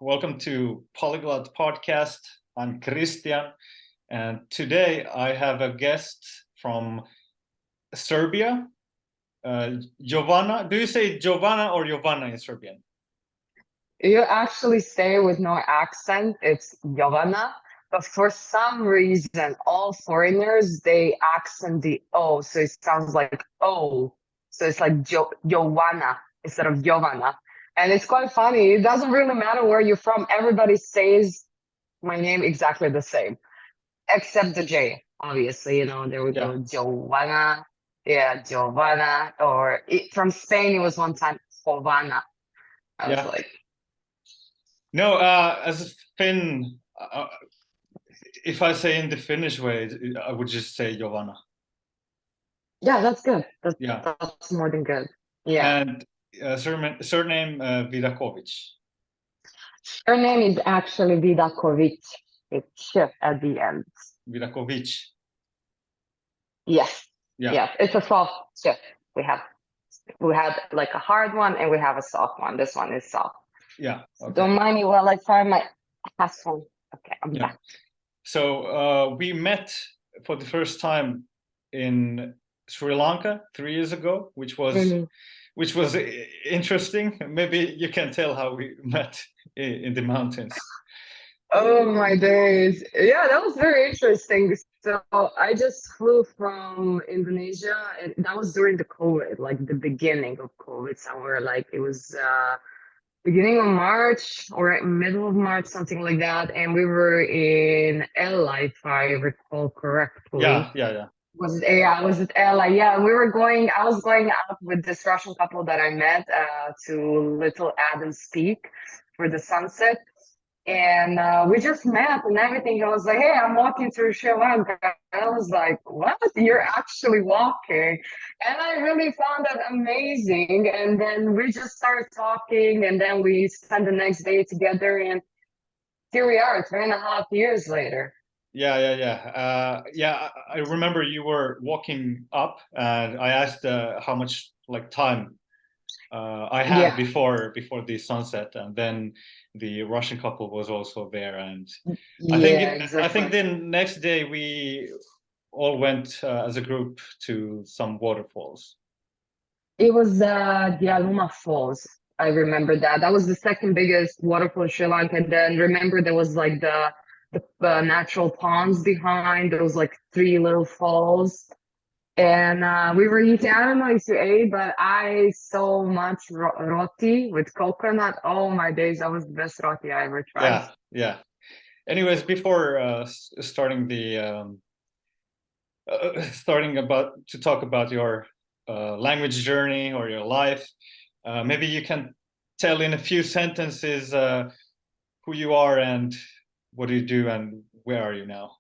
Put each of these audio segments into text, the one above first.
Welcome to Polyglot podcast. I'm Christian, and today I have a guest from Serbia, Jovana. Do you say Jovana or Jovana in Serbian? You actually say with no accent, it's Jovana. But for some reason, all foreigners, they accent the O. So it sounds like O. So it's like Jovana instead of Jovana. And it's quite funny. It doesn't really matter where you're from. Everybody says my name exactly the same, except the J. Obviously, there we Yeah. go. Jovana. Yeah, Jovana. Or from Spain, it was one time Jovana. I was Yeah. like, No, as a Finn, if I say in the Finnish way, I would just say Jovana. yeah, that's good. Yeah. That's more than good. Yeah. And surname Vidaković. Her name is actually Vidaković. It's sh at the end. Vidaković. Yes. Yeah. Yes. It's a soft sh. We had like a hard one and we have a soft one. This one is soft. Yeah. Okay. Don't mind me while I find my headphone. Okay, I'm back. So we met for the first time in Sri Lanka 3 years ago, which was interesting. Maybe you can tell how we met in the mountains. Oh my days. Yeah, that was very interesting. So I just flew from Indonesia and that was during the COVID, like the beginning of COVID, somewhere like it was beginning of March or middle of March, something like that. And we were in Ella, if I recall correctly. Yeah. Was it Ella? Yeah, I was going out with this Russian couple that I met to Little Adams Peak for the sunset. And we just met and everything. I was like, hey, I'm walking through Sri Lanka. And I was like, what? You're actually walking? And I really found that amazing. And then we just started talking and then we spent the next day together. And here we are, 3.5 years later. Yeah. I remember you were walking up and I asked how much time I had before the sunset, and then the Russian couple was also there, and I think then next day we all went as a group to some waterfalls. It was the Aluma Falls. I remember that. That was the second biggest waterfall in Sri Lanka. And then remember there was like the natural ponds behind. There was like 3 little falls. And we were eating, I don't know if you ate, but I ate so much roti with coconut. Oh my days, that was the best roti I ever tried. Yeah. Anyways, before starting to talk about your language journey or your life, maybe you can tell in a few sentences who you are and what do you do and where are you now?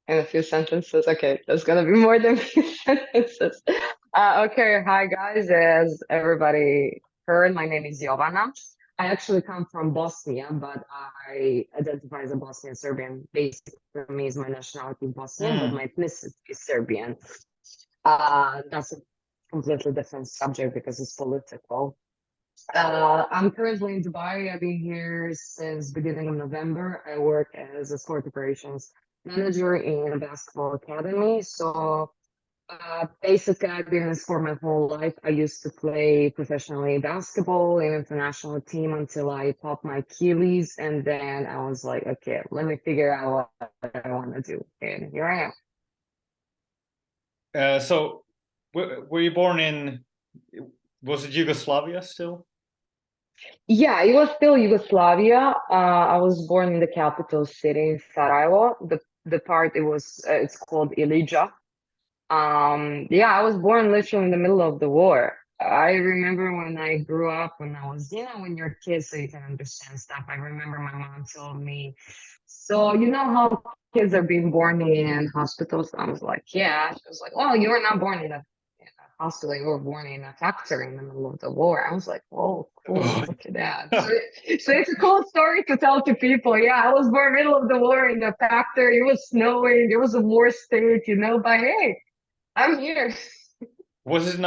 In a few sentences. Okay, there's gonna be more than a few sentences. Okay, hi guys. As everybody heard, my name is Jovana. I actually come from Bosnia, but I identify as a Bosnian Serbian. Basically, for me, is my nationality Bosnian, but my ethnicity is Serbian. That's a completely different subject because it's political. I'm currently in Dubai. I've been here since beginning of November. I work as a sport operations manager in a basketball academy. So basically, I've been in sport my whole life. I used to play professionally basketball in international team until I popped my Achilles. And then I was like, okay, let me figure out what I want to do. And here I am. So were you born in, was it Yugoslavia still? Yeah, it was still Yugoslavia. I was born in the capital city in Sarajevo. The part it's called Ilija. Yeah, I was born literally in the middle of the war. I remember when I grew up, when I was, when you're a kid, so you can understand stuff. I remember my mom told me, so you know how kids are being born in hospitals? I was like, yeah. She was like, well, you were not born in a hospital. You were born in a factory in the middle of the war. I was like, oh, cool, look at that. So it's a cool story to tell to people. Yeah, I was born middle of the war in the factory. It was snowing. It was a war state, but hey, I'm here. Was it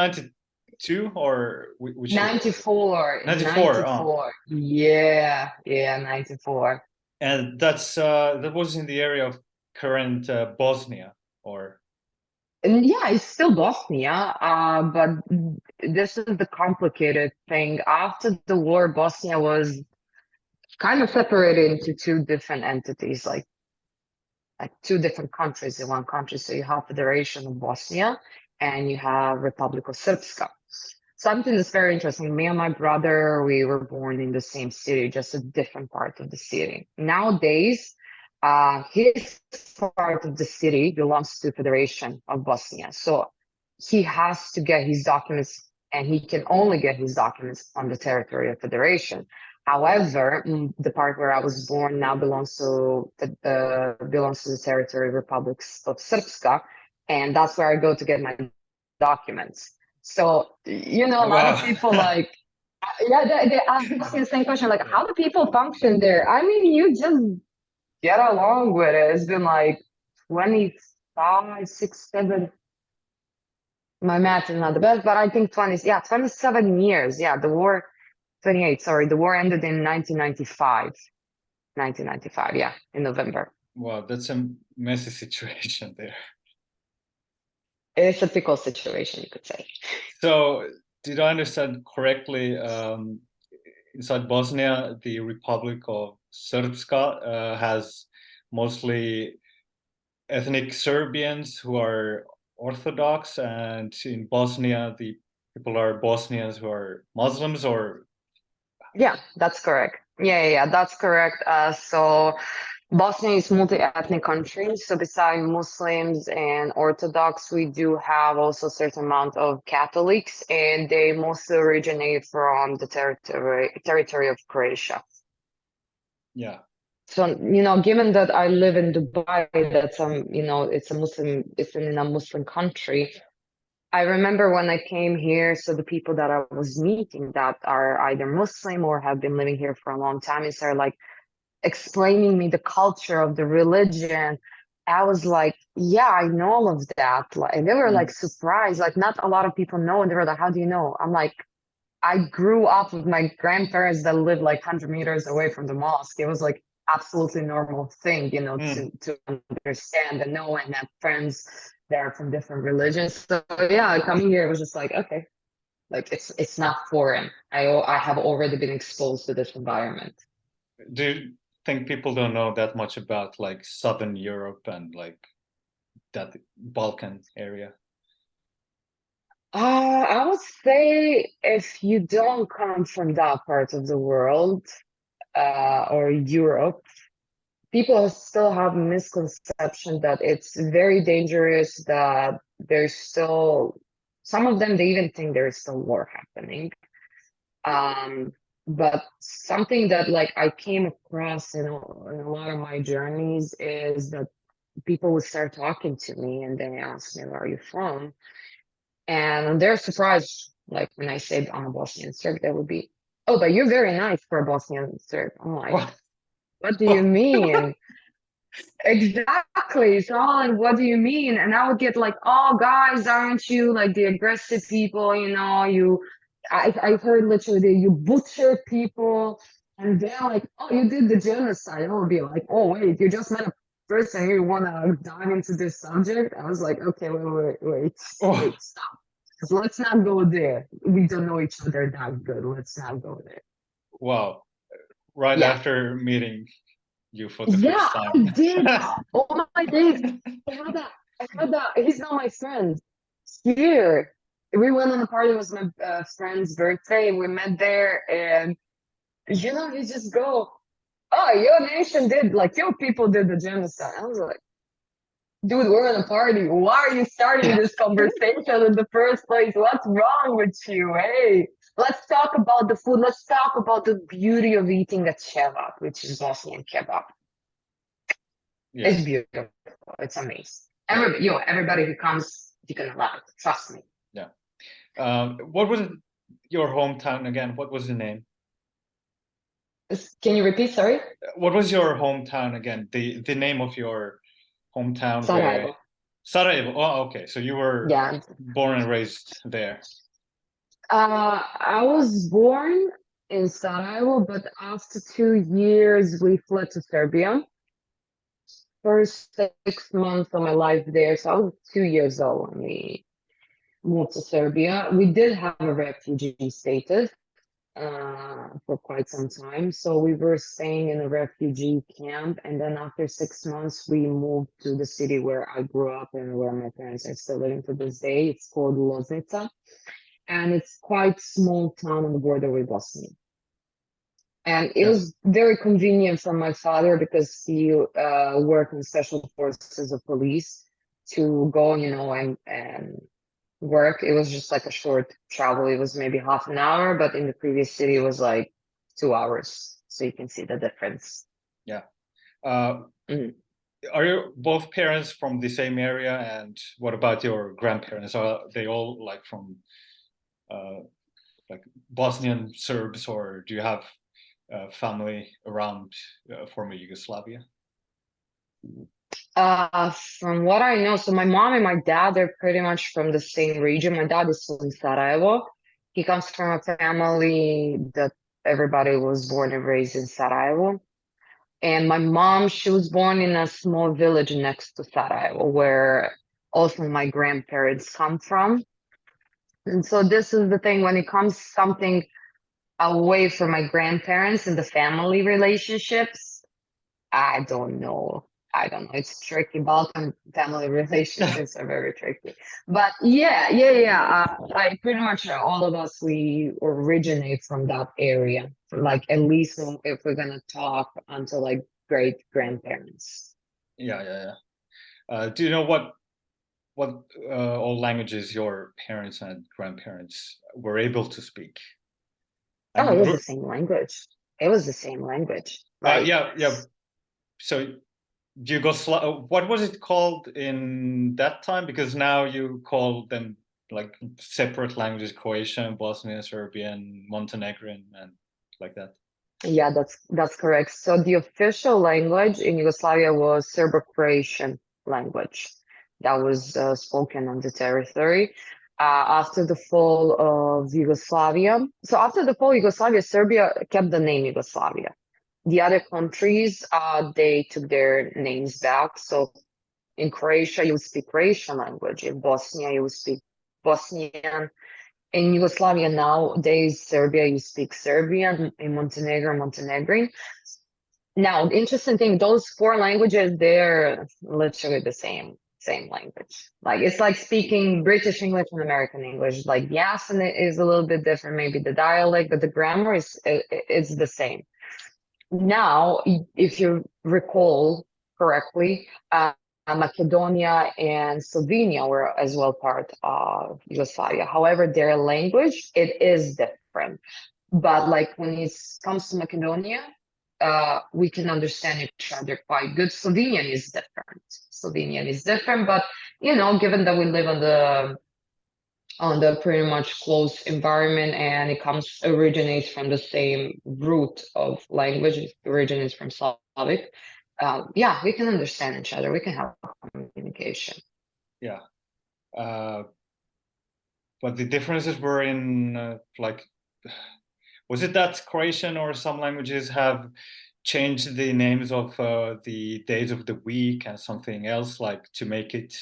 92 or which year? 94. 94. 94. Yeah, 94. And that was in the area of current Bosnia, or? And yeah, it's still Bosnia, but this is the complicated thing. After the war, Bosnia was kind of separated into two different entities, like two different countries in one country. So you have Federation of Bosnia and you have Republic of Srpska. Something that's very interesting. Me and my brother, we were born in the same city, just a different part of the city. Nowadays, his part of the city belongs to Federation of Bosnia. So he has to get his documents, and he can only get his documents on the territory of Federation. However, the part where I was born now belongs to the territory Republic of Srpska, and that's where I go to get my documents. So, a lot of people like, yeah, they ask me the same question, like, how do people function there? I mean, you just get along with it. It's been like 25, 6, 7. My math is not the best, but I think 27 years. Yeah, the war, 28, sorry. The war ended in 1995. 1995, yeah, in November. Wow, that's a messy situation there. It's a pickle situation, you could say. So, did I understand correctly? Inside Bosnia, the Republic of Srpska has mostly ethnic Serbians who are Orthodox, and in Bosnia, the people are Bosnians who are Muslims, or? Yeah, that's correct. Yeah, that's correct. So Bosnia is multi-ethnic country. So besides Muslims and Orthodox, we do have also a certain amount of Catholics, and they mostly originate from the territory of Croatia. Yeah. So, given that I live in Dubai, that's it's in a Muslim country. I remember when I came here, so the people that I was meeting that are either Muslim or have been living here for a long time, and started like explaining me the culture of the religion. I was like, yeah, I know all of that. Like, and they were like surprised, like not a lot of people know. And they were like, how do you know? I'm like, I grew up with my grandparents that lived like 100 meters away from the mosque. It was like absolutely normal thing, to understand and know, and have friends that are from different religions. So yeah, coming here, it was just like, okay, like it's not foreign. I have already been exposed to this environment. Do you think people don't know that much about like Southern Europe and like that Balkan area? I would say if you don't come from that part of the world, or Europe, people still have misconception that it's very dangerous, that there's still, some of them, they even think there's still war happening. But something that like I came across in a lot of my journeys is that people would start talking to me and they ask me, where are you from? And they're surprised, like when I say I'm a Bosnian Serb, they would be, oh, but you're very nice for a Bosnian Serb. I'm like, what do you mean? Exactly. So I'm like, what do you mean? And I would get like, oh, guys, aren't you like the aggressive people? I've heard literally that you butcher people. And they're like, oh, you did the genocide. And I would be like, oh, wait, you just met a person, you want to dive into this subject? I was like, okay, wait, stop. So let's not go there. We don't know each other that good. Let's not go there. Wow. Right after meeting you for the first time. I did. Oh my days. I had that. He's not my friend. Here. We went on a party. It was my friend's birthday. We met there, and you just go, oh, your nation did, like, your people did the genocide. I was like, dude, we're in a party. Why are you starting this conversation in the first place? What's wrong with you? Hey, let's talk about the food. Let's talk about the beauty of eating a kebab, which is Bosnian kebab. Yeah. It's beautiful. It's amazing. Everybody who comes, you can love it. Trust me. Yeah. What was your hometown again? What was the name? Can you repeat? Sorry. What was your hometown again? The name of your hometown? Sarajevo. Sarajevo. Oh, okay. So you were born and raised there. I was born in Sarajevo, but after 2 years, we fled to Serbia. First 6 months of my life there, so I was 2 years old when we moved to Serbia. We did have a refugee status for quite some time. So we were staying in a refugee camp, and then after 6 months, we moved to the city where I grew up and where my parents are still living to this day. It's called Loznica, and it's quite small town on the border with Bosnia. And it Yeah. was very convenient for my father because he worked in special forces of police to go, and work. It was just like a short travel. It was maybe half an hour, but in the previous city, it was like 2 hours. So you can see the difference. Yeah. Mhm. Are you both parents from the same area? And what about your grandparents? Are they all like from like Bosnian Serbs, or do you have family around former Yugoslavia? From what I know, so my mom and my dad, they're pretty much from the same region. My dad is from Sarajevo. He comes from a family that everybody was born and raised in Sarajevo. And my mom, she was born in a small village next to Sarajevo, where also my grandparents come from. And so this is the thing when it comes something away from my grandparents and the family relationships, I don't know. I don't know. It's tricky. Balkan family relationships are very tricky. But yeah. I pretty much all of us we originate from that area. Like at least if we're gonna talk until like great grandparents. Yeah. Do you know what all languages your parents and grandparents were able to speak? Oh, And it was the same language. It was the same language. Like yeah. So what was it called in that time? Because now you call them like separate languages: Croatian, Bosnian, Serbian, Montenegrin, and like that. yeah, that's correct. So the official language in Yugoslavia was Serbo-Croatian language that was spoken on the territory. After the fall of Yugoslavia, so after the fall of Yugoslavia, Serbia kept the name Yugoslavia. The other countries, they took their names back. So in Croatia, you would speak Croatian language. In Bosnia, you would speak Bosnian. In Yugoslavia nowadays, Serbia, you speak Serbian. In Montenegro, Montenegrin. Now, the interesting thing, those four languages, they're literally the same language. Like it's like speaking British English and American English. Like the accent is a little bit different, maybe the dialect, but the grammar is the same. Now, if you recall correctly, Macedonia and Slovenia were as well part of Yugoslavia. However, their language, it is different. But like when it comes to Macedonia, we can understand each other quite good. Slovenian is different. Slovenian is different, but given that we live on the pretty much close environment and it originates from the same root of language, it originates from Slavic. Yeah, we can understand each other. We can have communication. Yeah. But the differences were in like, was it that Croatian or some languages have changed the names of the days of the week and something else, like to make it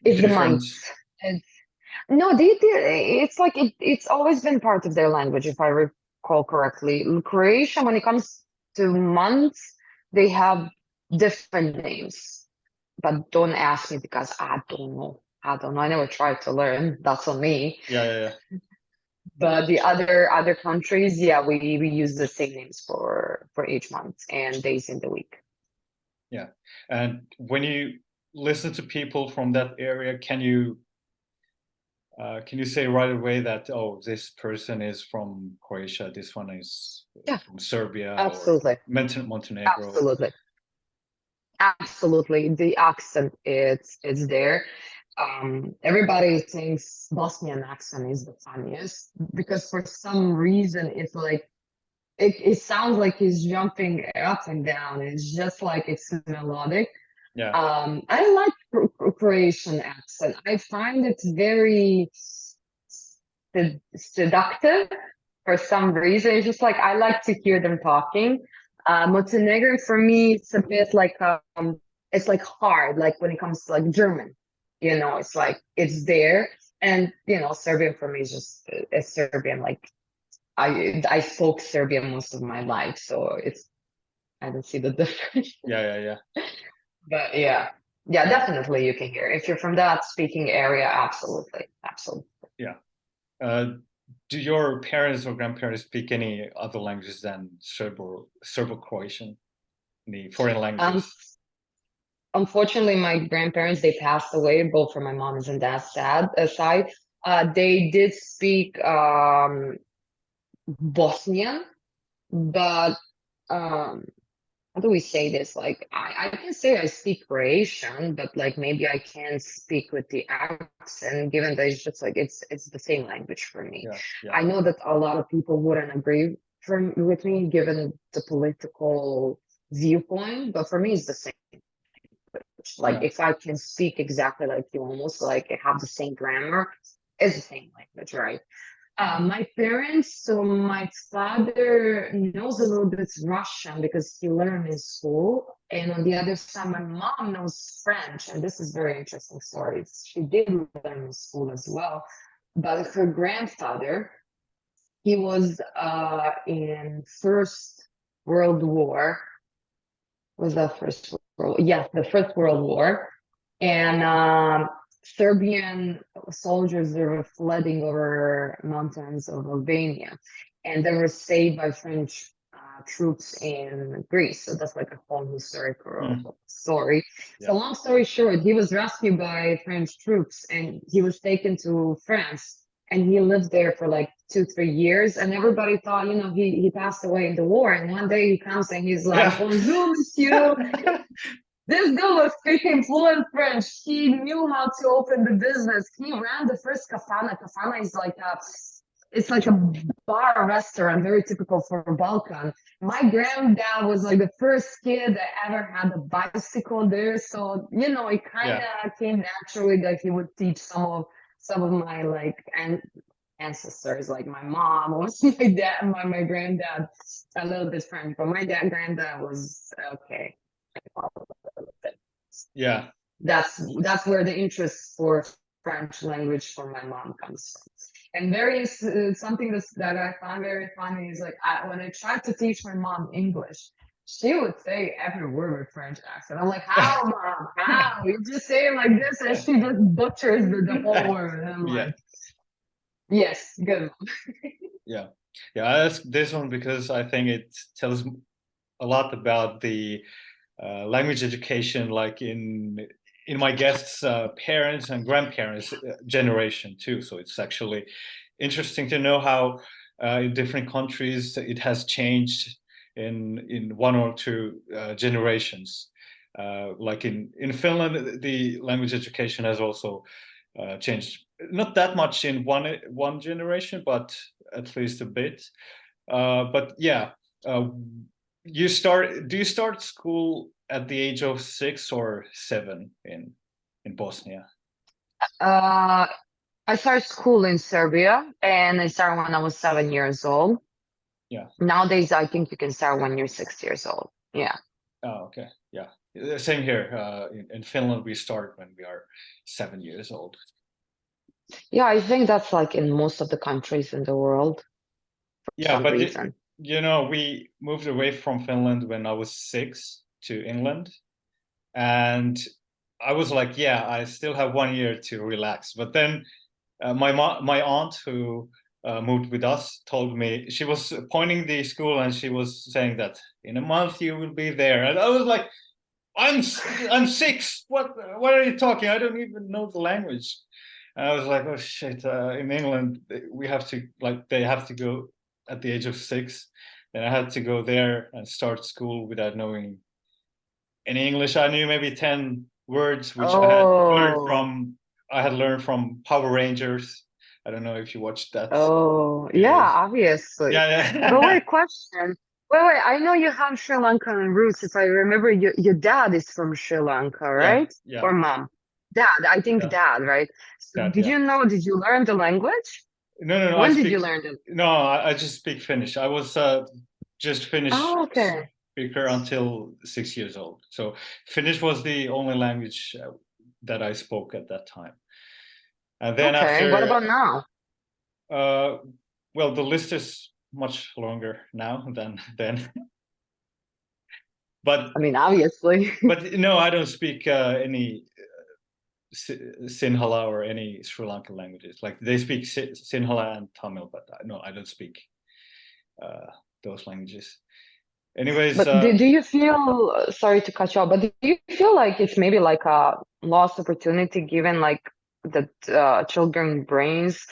It's the different? months. No, it's like it's always been part of their language, if I recall correctly. In Croatia, when it comes to months, they have different names. But don't ask me because I don't know. I don't know. I never tried to learn. That's on me. Yeah. But the other countries, yeah, we use the same names for each month and days in the week. Yeah. And when you listen to people from that area, can you say right away that, oh, this person is from Croatia, this one is Yeah, from Serbia or absolutely. Montenegro? Absolutely. Absolutely. The accent it's there. Everybody thinks Bosnian accent is the funniest because for some reason it's like it sounds like he's jumping up and down. It's just like it's melodic. Yeah. I like Croatian accent. I find it very seductive for some reason. It's just like I like to hear them talking. Montenegrin for me, it's a bit like it's like hard, like when it comes to like German, it's like it's there. And Serbian for me is just it's Serbian. Like I spoke Serbian most of my life, so I don't see the difference. Yeah. But yeah, definitely you can hear. If you're from that speaking area, absolutely. Yeah. Do your parents or grandparents speak any other languages than Serbo-Croatian, the foreign languages? Unfortunately, my grandparents, they passed away, both from my mom's and dad's side. They did speak Bosnian, but how do we say this? Like, I can say I speak Croatian, but like maybe I can't speak with the accent, given that it's just like it's the same language for me. Yeah. I know that a lot of people wouldn't agree with me, given the political viewpoint, but for me, it's the same. Like if I can speak exactly like you, almost like I have the same grammar, it's the same language, right? My parents, so my father knows a little bit Russian because he learned in school. And on the other side, my mom knows French. And this is very interesting story. She did learn in school as well. But her grandfather, he was in First World War. Was that First World? Yeah, the First World War. And Serbian soldiers, they were flooding over mountains of Albania, and they were saved by French troops in Greece. So that's like a whole historical story. Yeah. So long story short, he was rescued by French troops, and he was taken to France, and he lived there for like 2-3 years, and everybody thought, he passed away in the war. And one day he comes and he's like, "Bonjour, monsieur." This dude was speaking fluent French. He knew how to open the business. He ran the first kafana. Kafana is it's like a bar restaurant, very typical for Balkan. My granddad was like the first kid that ever had a bicycle there. So, it kind of came naturally that he would teach some of my like ancestors, like my mom or my dad, my granddad, a little bit French, but my granddad was okay. Yeah. That's where the interest for French language for my mom comes from. And something that I find very funny is like when I tried to teach my mom English, she would say every word with French accent. I'm like, "How, mom? How? You just say it like this," and she just butchers the whole word. And I'm like, "Yes, good." Yeah. I asked this one because I think it tells a lot about the language education, like in my guests' parents and grandparents' generation too. So it's actually interesting to know how in different countries it has changed in one or two generations. Like in Finland, the language education has also changed. Not that much in one generation, but at least a bit. But yeah. Do you start school at the age of 6 or 7 in Bosnia? I started school in Serbia, and I started when I was 7 years old. Yeah. Nowadays, I think you can start when you're 6 years old. Yeah. Oh, okay. Yeah. Same here. In Finland, we start when we are 7 years old. Yeah, I think that's like in most of the countries in the world. Yeah, but we moved away from Finland when I was 6 to England, and I was like, yeah, I still have 1 year to relax. But then my aunt who moved with us told me, she was pointing the school and she was saying that in a month you will be there. And I was like, I'm 6. What are you talking? I don't even know the language. And I was like, oh shit! In England, we have to they have to go at the age of 6. And I had to go there and start school without knowing any English. I knew maybe 10 words, which I had learned from Power Rangers. I don't know if you watched that. Oh, yeah, obviously. Yeah. But wait, question. Wait, I know you have Sri Lankan roots. If I remember, your dad is from Sri Lanka, right? Yeah. Or mom? Dad, I think dad, right? So Dad, did you learn the language? No. I When did speak. you learn it? No, I just speak Finnish. I was just Finnish Oh, okay. speaker until 6 years old. So Finnish was the only language that I spoke at that time. And then Okay. What after, about now? uh, well, the list is much longer now than then. But I mean, obviously. no, I don't speak any Sinhala or any Sri Lankan languages. Like they speak Sinhala and Tamil, but no, I don't speak uh, those languages. Anyways, But do you feel, sorry to cut you off, but do you feel like it's maybe like a lost opportunity given like that children brains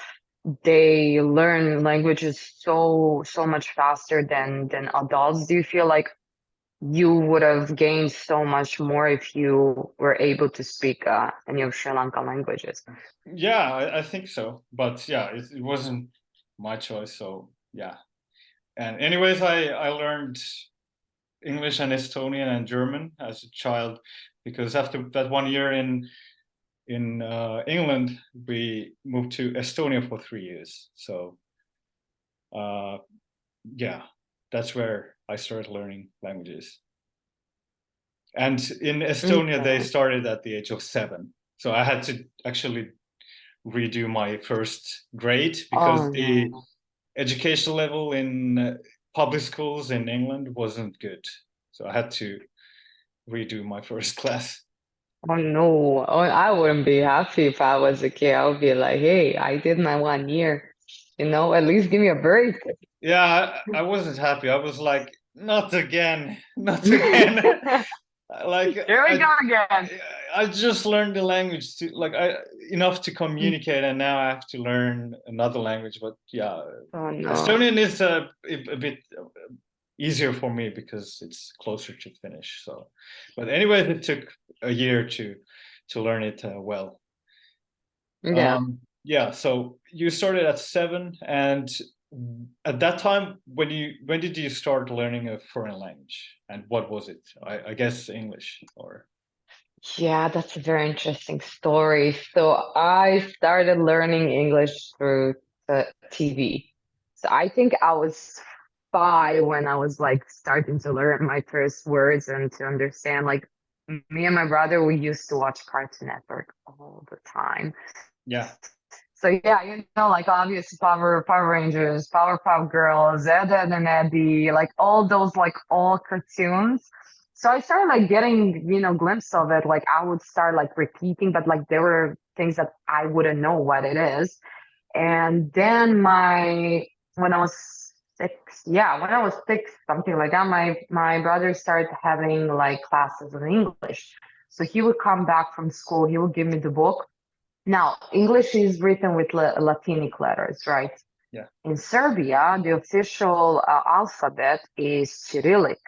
they learn languages so much faster than adults? Do you feel like you would have gained so much more if you were able to speak any of Sri Lankan languages? yeah, I think so. But yeah, it wasn't my choice. So yeah. And anyways, I learned English and Estonian and German as a child because after that 1 year in England, we moved to Estonia for 3 years. So uh, yeah, that's where I started learning languages. And in Estonia, they Okay. started at the age of 7. So I had to actually redo my first grade because Oh the no. education level in public schools in England wasn't good. So I had to redo my first class. Oh no. Oh, I wouldn't be happy if I was a kid. I would be like, hey, I did my 1 year. At least give me a break. Yeah, I wasn't happy. I was like, not again, not again. Like Here we go again. I just learned the language to like I enough to communicate, and now I have to learn another language. But yeah, Oh no. Estonian is a bit easier for me because it's closer to Finnish. So, but anyways, it took a year to learn it well. Yeah. Yeah, so you started at 7, and at that time, when did you start learning a foreign language, and what was it? I guess English, or Yeah, that's a very interesting story. So I started learning English through the TV. So I think I was 5 when I was like starting to learn my first words and to understand. Like me and my brother, we used to watch Cartoon Network all the time. yeah, So yeah, like obvious Power Rangers, Powerpuff Girls, Ed, Ed and Eddie, like all those like all cartoons. So I started like getting, glimpse of it. Like I would start like repeating, but like there were things that I wouldn't know what it is. And then when I was 6, yeah, when I was 6, something like that, my brother started having like classes of English. So he would come back from school, he would give me the book. Now, English is written with Latinic letters, right? yeah. In Serbia, the official alphabet is Cyrillic.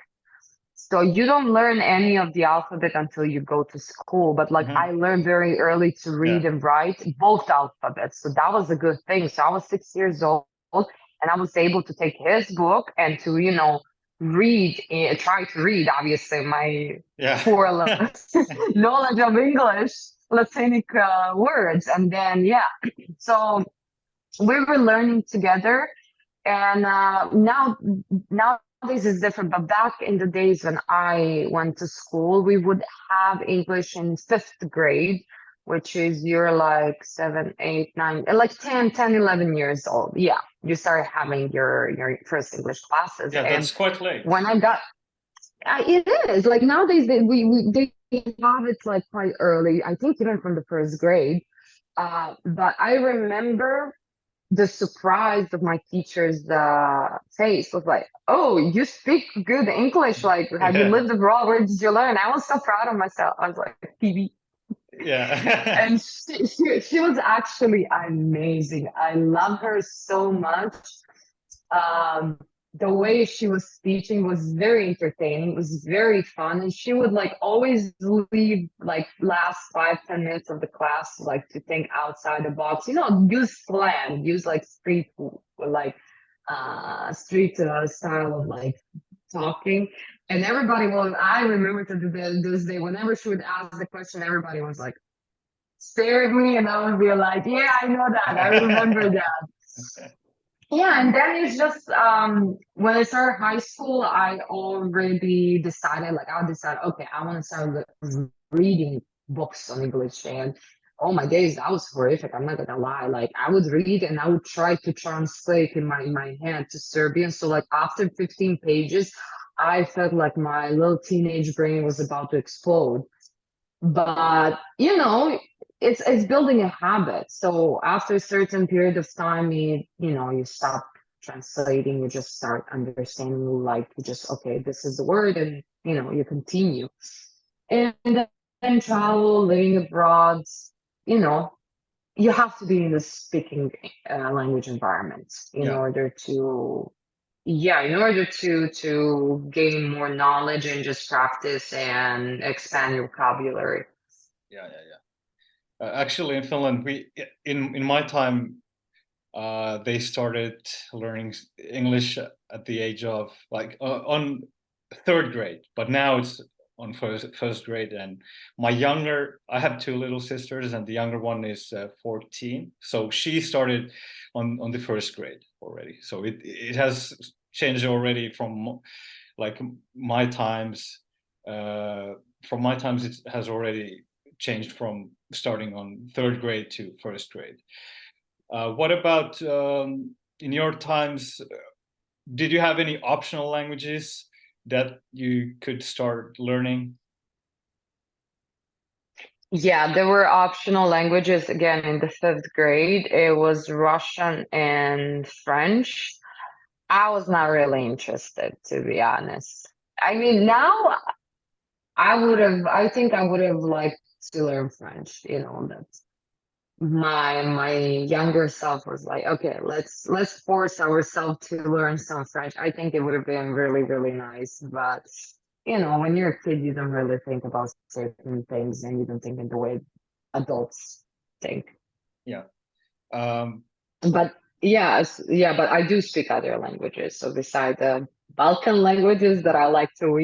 So you don't learn any of the alphabet until you go to school. But like Hmm. I learned very early to read Yeah, and write both alphabets. So that was a good thing. So I was 6 years old and I was able to take his book and to, read, try to read, obviously, my yeah, poor knowledge of English, Latinic words. And then, yeah, so we were learning together. And nowadays is different. But back in the days when I went to school, we would have English in 5th grade, which is you're like 7, 8, 9, like 10, 11 years old. Yeah, you start having your first English classes. yeah. And That's quite late. when I got, it is like nowadays they have it like quite early. I think even from the 1st grade. But I remember the surprise of my teacher's face was like, "Oh, you speak good English. Like, have you Yeah, lived abroad? Where did you learn?" I was so proud of myself. I was like, "TV." yeah, And she was actually amazing. I love her so much. Um, the way she was teaching was very entertaining. It was very fun, and she would like always leave like last 5, 10 minutes of the class like to think outside the box. Use slang, use like street style of like talking. And everybody was. I remember to this day, whenever she would ask the question, everybody was like stare at me, and I would be like, "Yeah, I know that. I remember that." Yeah, and then it's just when I started high school, I already decided, like I decided, okay, I want to start reading books on English. And oh my days, that was horrific. I'm not gonna lie. Like I would read and I would try to translate in my head to Serbian. So like after 15 pages, I felt like my little teenage brain was about to explode. But you know, it's building a habit. So after a certain period of time, you stop translating, you just start understanding, like you just, okay, this is the word, and you continue. And then travel, living abroad, you know, you have to be in the speaking language environment in Yeah, order to, yeah, in order to gain more knowledge and just practice and expand your vocabulary. yeah, yeah, yeah. Actually, in Finland, in my time, they started learning English at the age of like on third grade, but now it's on first grade. And I have two little sisters, and the younger one is 14, so she started on the first grade already. So it has changed already from like my times. From my times, it has already changed from starting on third grade to first grade. What about in your times? Did you have any optional languages that you could start learning? Yeah, there were optional languages again in the fifth grade. It was Russian and French. I was not really interested, to be honest. I mean, now I think I would have liked to learn French, that my younger self was like, okay, let's force ourselves to learn some French. I think it would have been really, really nice. But when you're a kid, you don't really think about certain things, and you don't think in the way adults think. Yeah. Um, But yeah, but I do speak other languages. So beside the Balkan languages that I like to,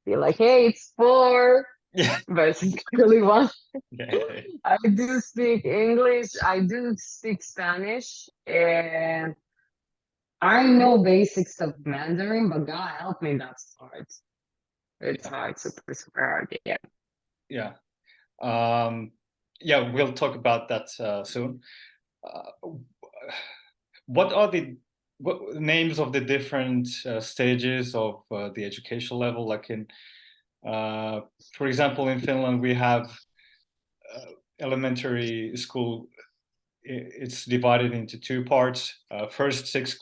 be like, hey, it's four, yeah. but it's really one. Yeah. I do speak English, I do speak Spanish, and I know basics of Mandarin, but God help me, that's hard. It's Yeah. hard, super, super hard. Yeah. Yeah. Yeah. We'll talk about that soon. Uh, what are the names of the different stages of the educational level? Like uh, for example, in Finland, we have elementary school. It's divided into two parts. First six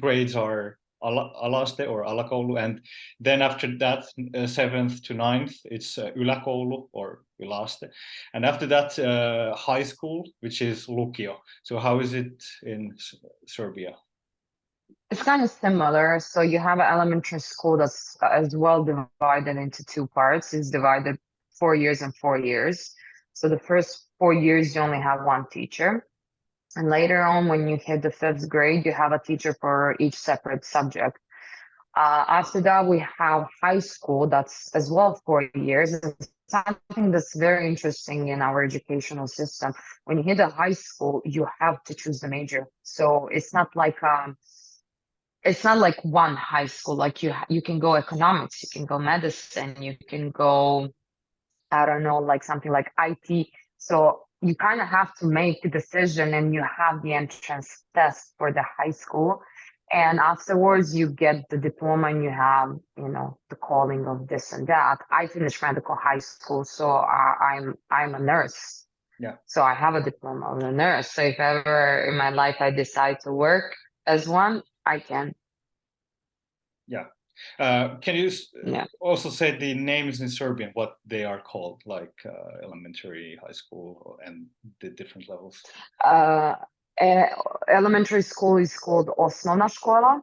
grades are alaste or alakoulu, and then after that, seventh to ninth, it's yläkoulu or yläaste, and after that, high school, which is lukio. So how is it in Serbia? It's kind of similar. So you have an elementary school that's as well divided into two parts. It's divided 4 years and 4 years. So the first 4 years, you only have one teacher. And later on, when you hit the fifth grade, you have a teacher for each separate subject. After that, we have high school, that's as well 4 years. And something that's very interesting in our educational system. When you hit the high school, you have to choose the major. So it's not like one high school. Like you can go economics, you can go medicine, you can go, I don't know, like something like IT. So you kind of have to make a decision, and you have the entrance test for the high school. And afterwards you get the diploma, and you have, the calling of this and that. I finished medical high school, so I'm a nurse. Yeah. So I have a diploma of a nurse. So if ever in my life I decide to work as one, I can. Yeah. Can you Yeah. also say the names in Serbian, what they are called, like elementary, high school, and the different levels? Uh, Elementary school is called osnovna škola,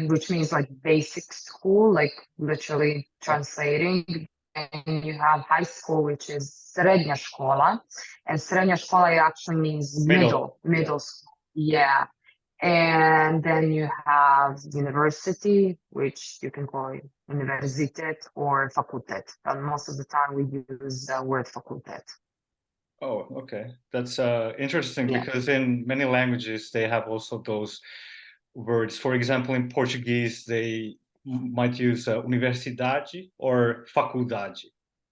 which means like basic school, like literally translating. And you have high school, which is srednja škola, and srednja škola actually means middle Yeah. school. Yeah. And then you have university, which you can call it universitet or fakultet. But most of the time we use the word fakultet. Oh, okay. That's interesting Yeah. because in many languages they have also those words. For example, in Portuguese, they might use universidade or faculdade.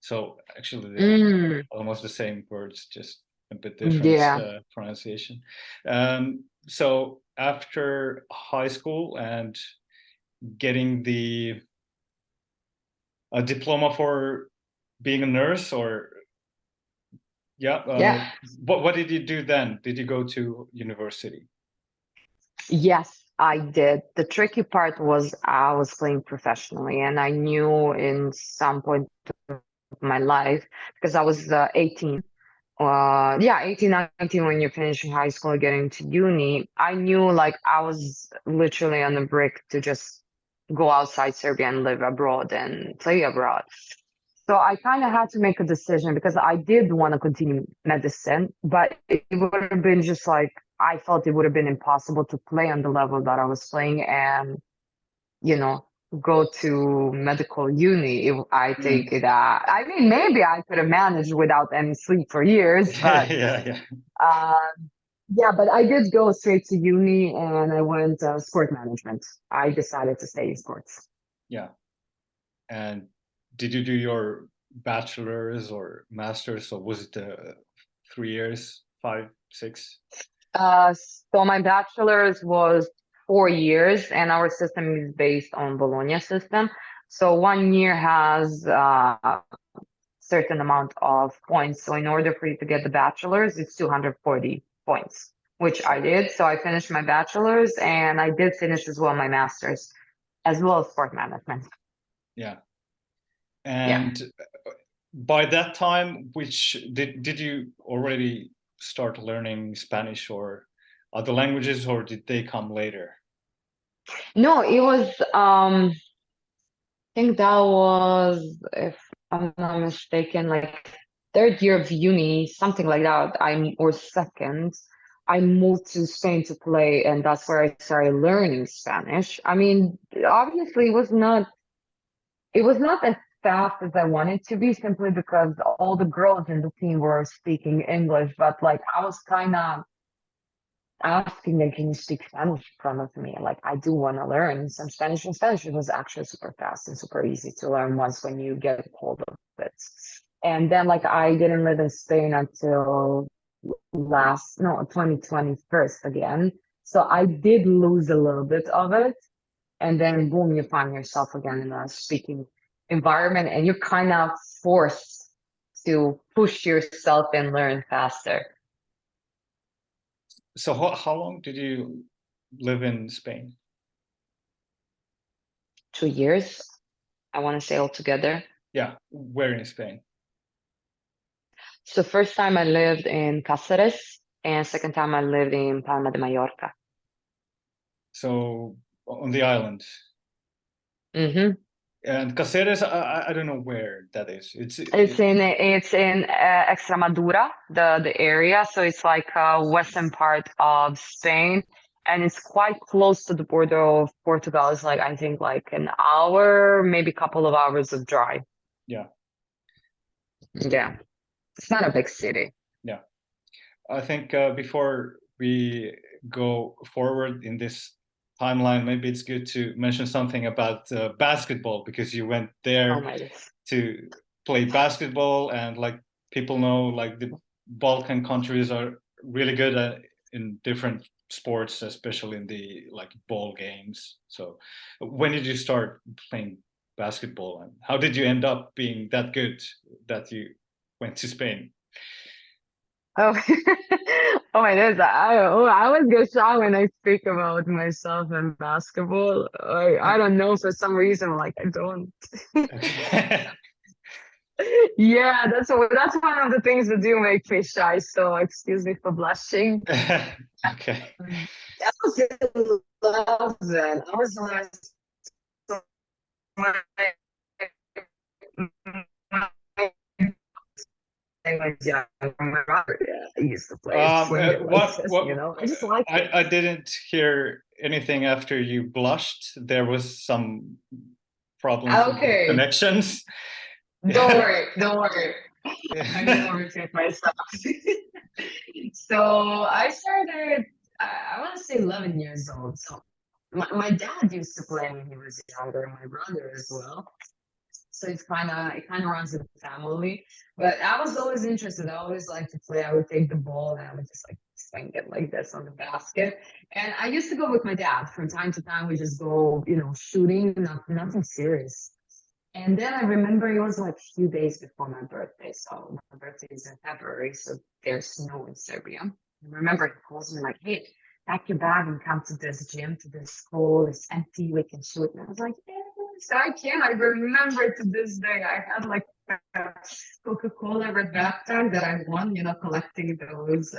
So actually, they're Mm, almost the same words, just a bit different yeah. pronunciation. So after high school and getting the a diploma for being a nurse, or yeah, Yeah. what did you do then? Did you go to university? Yes, I did. The tricky part was I was playing professionally, and I knew in some point of my life because I was 18. Yeah, 18, 19 when you're finishing high school, getting to uni. I knew like I was literally on the brick to just go outside Serbia and live abroad and play abroad. So I kind of had to make a decision because I did want to continue medicine, but it would have been just like I felt it would have been impossible to play on the level that I was playing and, you know, go to medical uni if I take Mm. it. I mean, maybe I could have managed without any sleep for years, but Yeah, yeah, uh, yeah, but I did go straight to uni and I went sport management. I decided to stay in sports. yeah. And did you do your bachelor's or master's, or was it 3 years, five, six? So my bachelor's was 4 years, and our system is based on Bologna system. So 1 year has certain amount of points. So in order for you to get the bachelor's, it's 240 points, which I did. So I finished my bachelor's, and I did finish as well my master's, as well as sport management. Yeah. Yeah. And by that time, which did you already start learning Spanish or other languages, or did they come later? No, it was I think that was, if I'm not mistaken, like third year of uni, something like that. Or second. I moved to Spain to play, and that's where I started learning Spanish. I mean, obviously, it was not as fast as I wanted to be, simply because all the girls in the team were speaking English, but like I was kind of asking them, can you speak Spanish in front of me? Like, I do want to learn some Spanish, and Spanish was actually super fast and super easy to learn once when you get hold of it. And then, like, I didn't live in Spain until last, no, 2021 again. So I did lose a little bit of it. And then, boom, you find yourself again in a speaking environment, and you're kind of forced to push yourself and learn faster. So how long did you live in Spain? 2 years, I want to say altogether. Yeah, where in Spain? So first time I lived in Cáceres, and second time I lived in Palma de Mallorca. So on the island. Hmm. And Caceres, I don't know where that is. It's in Extremadura, the area. So it's like western part of Spain, and it's quite close to the border of Portugal. It's like I think like an hour, maybe a couple of hours of drive. Yeah, Yeah, it's not a big city. yeah. I think before we go forward in this timeline, maybe it's good to mention something about basketball, because you went Oh there my goodness. to play basketball, and like people know, like the Balkan countries are really good at in different sports, especially in the like ball games. So when did you start playing basketball, and how did you end up being that good that you went to Spain? Oh, oh my goodness. I always get shy when I speak about myself and basketball. I don't know, for some reason, like I don't. Okay. Yeah, that's one of the things that do make me shy. So excuse me for blushing. Okay. I was in love then. I was last I was young. My brother, yeah, I used to play swing it like this, What I just liked it. I didn't hear anything after you blushed. There was some problems with the Okay. connections. Don't worry, don't worry. I'm gonna repeat myself. So I started, I want to say 11 years old. So my dad used to play when he was younger, and my brother as well. So it kind of runs in the family. But I was always interested. I always liked to play. I would take the ball and I would just like swing it like this on the basket. And I used to go with my dad from time to time. We just go, shooting, nothing serious. And then I remember it was like a few days before my birthday. So my birthday is in February, so there's snow in Serbia. I remember he calls me like, hey, pack your bag and come to this gym, to this school. It's empty, we can shoot. And I was like, yes, I can. I remember to this day. I had like a Coca-Cola red backpack that I won, collecting those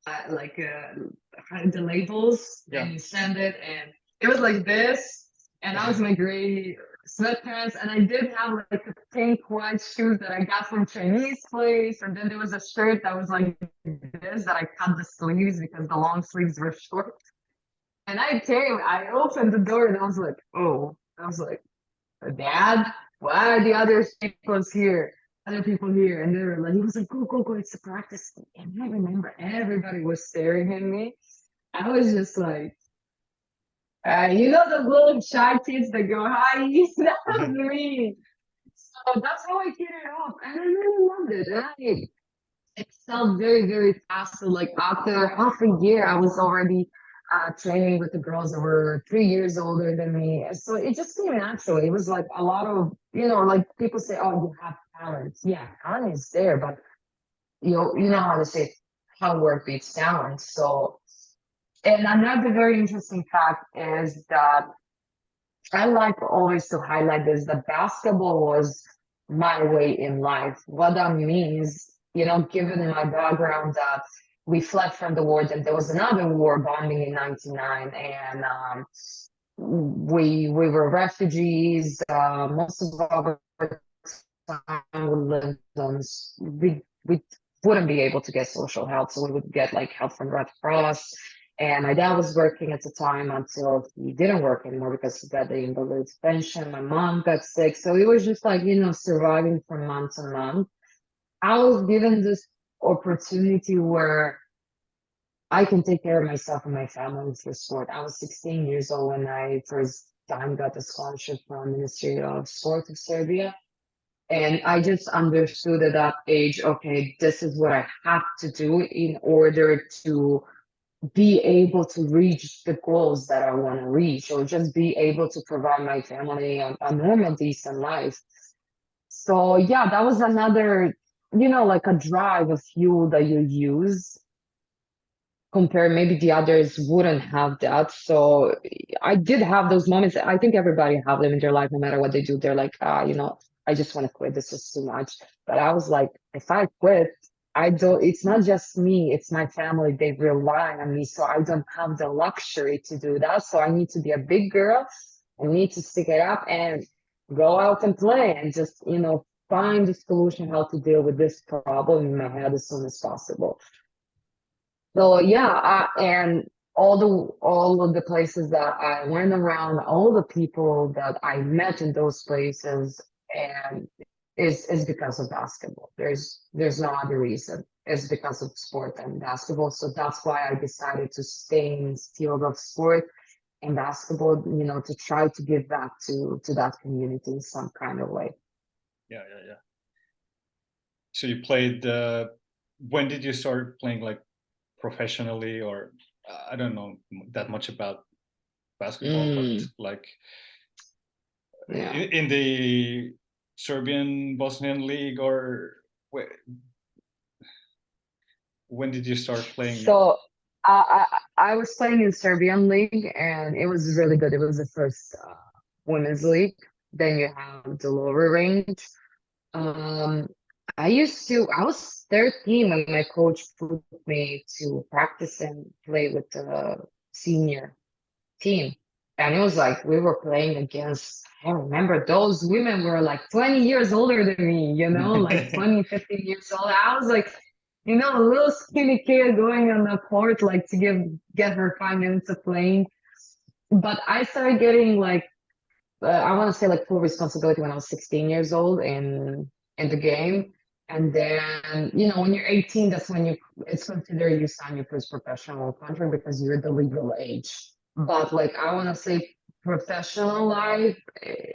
the labels. Yeah. And you send it, and it was like this. And I was in my gray sweatpants, and I did have like a pink white shoes that I got from Chinese place, and then there was a shirt that was like this that I cut the sleeves because the long sleeves were short. And I opened the door, and I was like, oh, I was like, Dad, why are the other people here? And they were like, he was like, go, it's a practice. And I remember everybody was staring at me. I was just like, the little shy kids that go, hi, that was me. So that's how I hit it off. And I really loved it. And I excelled very, very fast. So like after half a year, I was already training with the girls that were 3 years older than me. So it just came natural. It was like a lot of, like people say, oh, you have talent. Yeah, talent is there, but you know how to say how work beats talent. So, and another very interesting fact is that I like always to highlight this, that basketball was my way in life. What that means, given my background that we fled from the war, that there was another war bombing in 99, and we were refugees. Most of our time we lived on, we wouldn't be able to get social help, so we would get like help from Red Cross. And my dad was working at the time until he didn't work anymore because he got the invalid pension. My mom got sick. So it was just like, surviving from month to month. I was given this opportunity where I can take care of myself and my family through sport. I was 16 years old when I first time got a scholarship from Ministry of Sport of Serbia. And I just understood at that age, okay, this is what I have to do in order to be able to reach the goals that I want to reach, or just be able to provide my family a normal, decent life. So yeah, that was another, like a drive, a fuel that you use. Compare, maybe the others wouldn't have that. So I did have those moments. I think everybody have them in their life, no matter what they do. They're like, I just want to quit. This is too much. But I was like, if I quit, I don't, it's not just me, it's my family. They rely on me. So I don't have the luxury to do that. So I need to be a big girl. I need to stick it up and go out and play and just, find a solution how to deal with this problem in my head as soon as possible. So yeah, and all of the places that I went around, all the people that I met in those places, and is because of basketball. There's no other reason. It's because of sport and basketball. So that's why I decided to stay in this field of sport and basketball, to try to give back to that community in some kind of way. Yeah. So you played. When did you start playing like professionally, or I don't know that much about basketball, but like in the Serbian Bosnian league, or when did you start playing? So I was playing in Serbian league, and it was really good. It was the first women's league. Then you have the lower range. I was 13 when my coach put me to practice and play with the senior team. And it was like we were playing against, I remember those women were like 20 years older than me, like 20, 15 years old. I was like, a little skinny kid going on the court, like to get her 5 minutes of playing. But I started getting like, I want to say like full responsibility when I was 16 years old. And in the game. And then, you know, when you're 18, that's when it's considered you sign your first professional contract because you're the legal age. But like, I want to say professional life,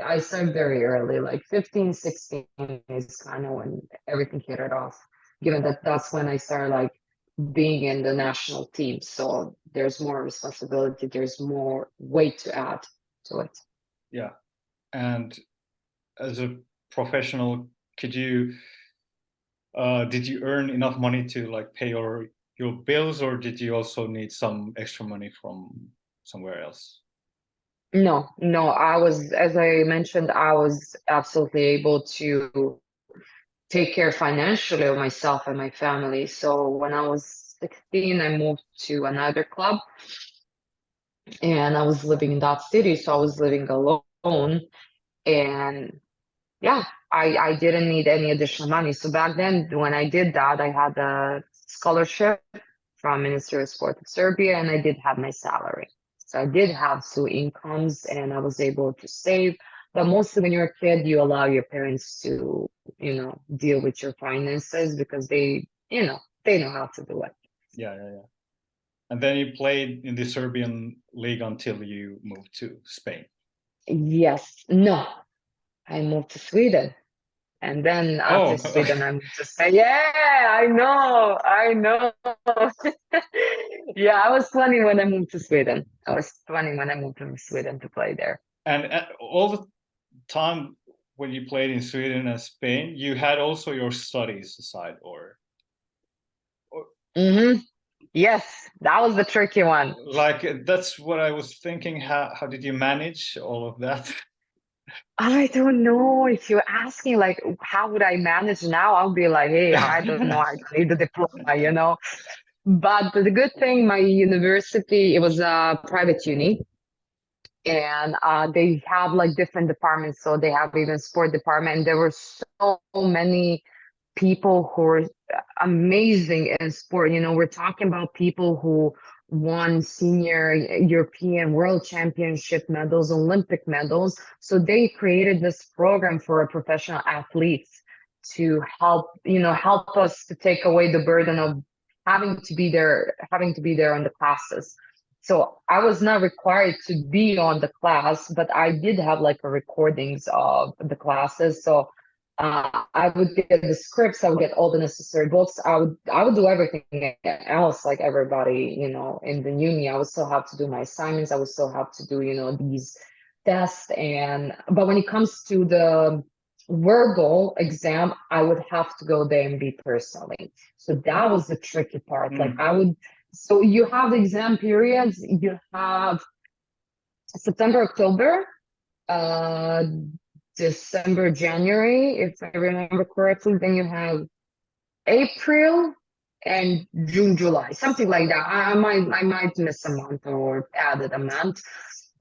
I started very early, like 15, 16 is kind of when everything hit it off, given that that's when I started like being in the national team. So there's more responsibility, there's more weight to add to it. Yeah. And as a professional, did you earn enough money to like pay your bills, or did you also need some extra money from somewhere else? No, I was, as I mentioned, I was absolutely able to take care financially of myself and my family. So when I was 16, I moved to another club and I was living in that city. So I was living alone. And yeah, I didn't need any additional money. So back then, when I did that, I had a scholarship from Ministry of Sport of Serbia, and I did have my salary. So I did have two incomes, and I was able to save. But mostly when you're a kid, you allow your parents to, you know, deal with your finances because they, you know, they know how to do it. Yeah. And then you played in the Serbian league until you moved to Spain. Yes. No, I moved to Sweden. And then after Sweden, I moved to Spain. Yeah, I know. Yeah, I was 20 when I moved to Sweden. I was 20 when I moved to Sweden to play there. And all the time when you played in Sweden and Spain, you had also your studies aside, or... Mm-hmm. Yes, that was the tricky one. Like, that's what I was thinking. How did you manage all of that? I don't know. If you're asking, like, how would I manage now? I'll be like, hey, I don't know. I don't need the diploma, you know. But the good thing, my university, it was a private uni, and they have like different departments. So they have even sport department. And there were so many people who are amazing in sport. You know, we're talking about people who won senior European World Championship medals, Olympic medals. So they created this program for professional athletes to help, you know, help us to take away the burden of having to be there on the classes. So I was not required to be on the class, but I did have like a recordings of the classes. So I would get the scripts, I would get all the necessary books. I would do everything else like everybody, you know, in the uni. I would still have to do my assignments. I would still have to do, you know, these tests. But when it comes to the verbal exam, I would have to go there and be personally. So that was the tricky part. Like so you have the exam periods, you have September, October, December, January, if I remember correctly. Then you have April and June, July, something like that. I might miss a month or added a month.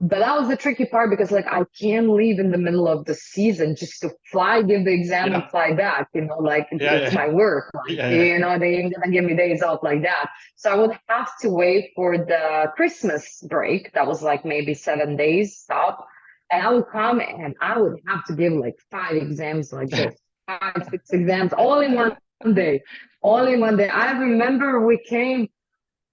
But that was the tricky part because like I can't leave in the middle of the season just to fly, give the exam and fly back, you know, like it's my work. Like, you know, they ain't gonna give me days off like that. So I would have to wait for the Christmas break. That was like maybe 7 days stop. And I would come and I would have to give like 5 exams like this, 5, 6 exams all in one day. All in one day. I remember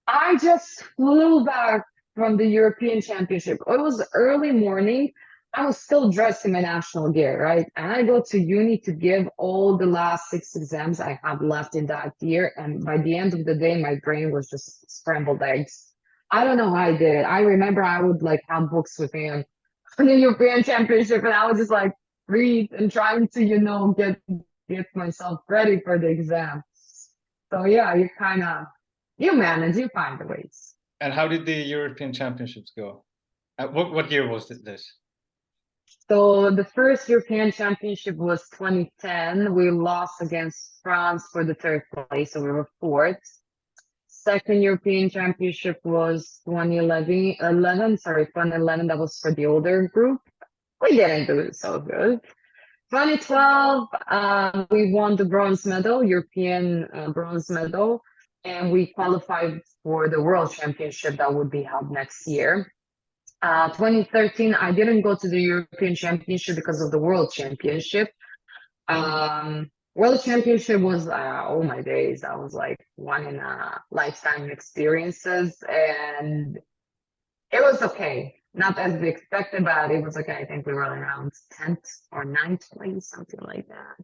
I just flew back from the European Championship. It was early morning. I was still dressed in my national gear, right? And I go to uni to give all the last 6 exams I have left in that year. And by the end of the day, my brain was just scrambled eggs. I don't know how I did it. I remember I would like have books with me on the European Championship, and I was just like read and trying to, you know, get myself ready for the exam. So yeah, you manage, you find the ways. And how did the European Championships go? What year was this? So the first European Championship was 2010. We lost against France for the 3rd place, so we were 4th. Second European Championship was 2011. 2011. That was for the older group. We didn't do so good. 2012, we won the bronze medal, European bronze medal, and we qualified for the World Championship that would be held next year. 2013, I didn't go to the European Championship because of the World Championship. World Championship was oh my days. That was like one in a lifetime experiences, and it was okay. Not as we expected, but it was okay. I think we were around 10th or 9th place, something like that.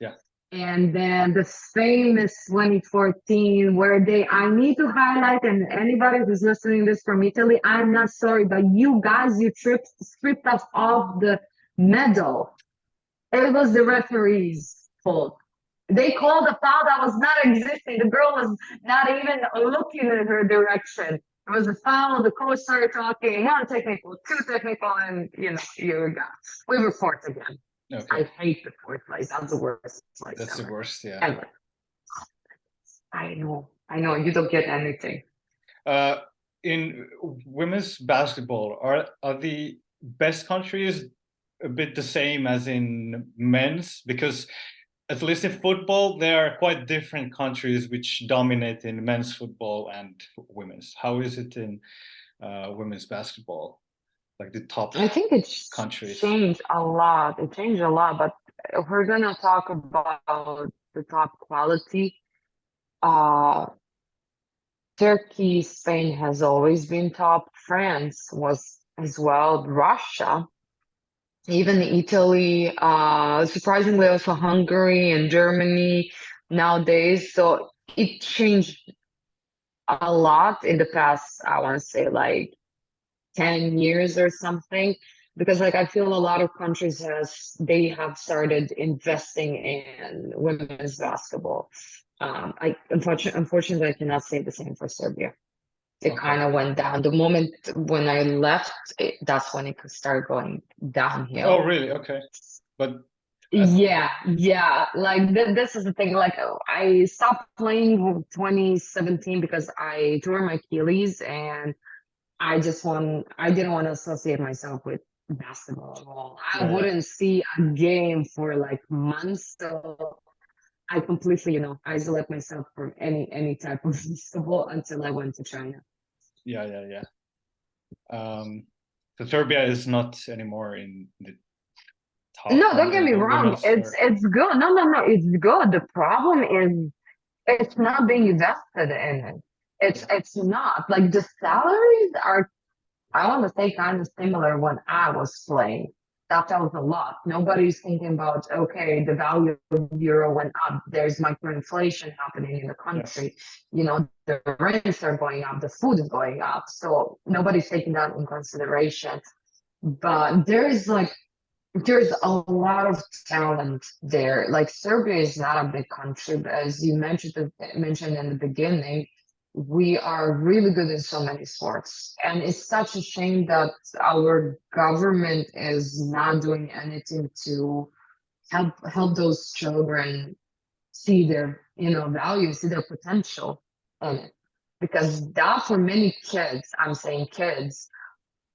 Yeah. And then the famous 2014, where I need to highlight, and anybody who's listening this from Italy, I'm not sorry, but you guys, you stripped us off the medal. It was the referee's fault. They called a foul that was not existing. The girl was not even looking in her direction. It was a foul. The coach started talking, one technical, two technical, and you got. We were fourth again. Okay. I hate the fourth place. That's the worst place. That's ever. the worst, yeah. Ever. I know. You don't get anything. In women's basketball, are the best countries a bit the same as in men's? Because at least in football, there are quite different countries which dominate in men's football and women's. How is it in women's basketball? Like the top I think it's countries. changed a lot. It changed a lot, but if we're gonna talk about the top quality, Turkey, Spain has always been top. France was as well. Russia, even Italy, surprisingly also Hungary and Germany nowadays. So it changed a lot in the past, I want to say like 10 years or something, because like I feel a lot of countries they have started investing in women's basketball. Unfortunately, I cannot say the same for Serbia. It kind of went down. The moment when I left, that's when it could start going downhill. Oh, really? Okay. But yeah, like this is the thing. Like I stopped playing in 2017 because I tore my Achilles, and I didn't want to associate myself with basketball at all. I wouldn't see a game for like months, so I completely, isolate myself from any type of basketball until I went to China. Yeah. So Serbia is not anymore in the top. No, don't get me wrong. It's good. No, it's good. The problem is it's not being invested in it. It's not like the salaries are, I want to say, kind of similar when I was playing. That tells a lot. Nobody's thinking about, okay, the value of euro went up. There's microinflation happening in the country. The rents are going up, the food is going up. So nobody's taking that in consideration. But there's a lot of talent there. Like Serbia is not a big country, but as you mentioned in the beginning, we are really good in so many sports. And it's such a shame that our government is not doing anything to help those children see their, value, see their potential in it. Because that for many kids, I'm saying kids,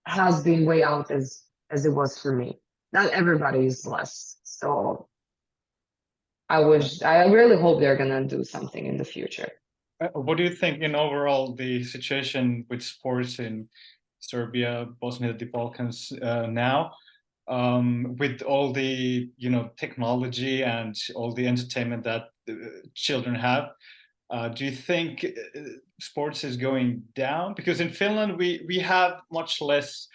has been way out as it was for me. Not everybody is blessed. So I really hope they're gonna do something in the future. What do you think in overall the situation with sports in Serbia, Bosnia, the Balkans now, with all the technology and all the entertainment that children have? Do you think sports is going down? Because in Finland we have much less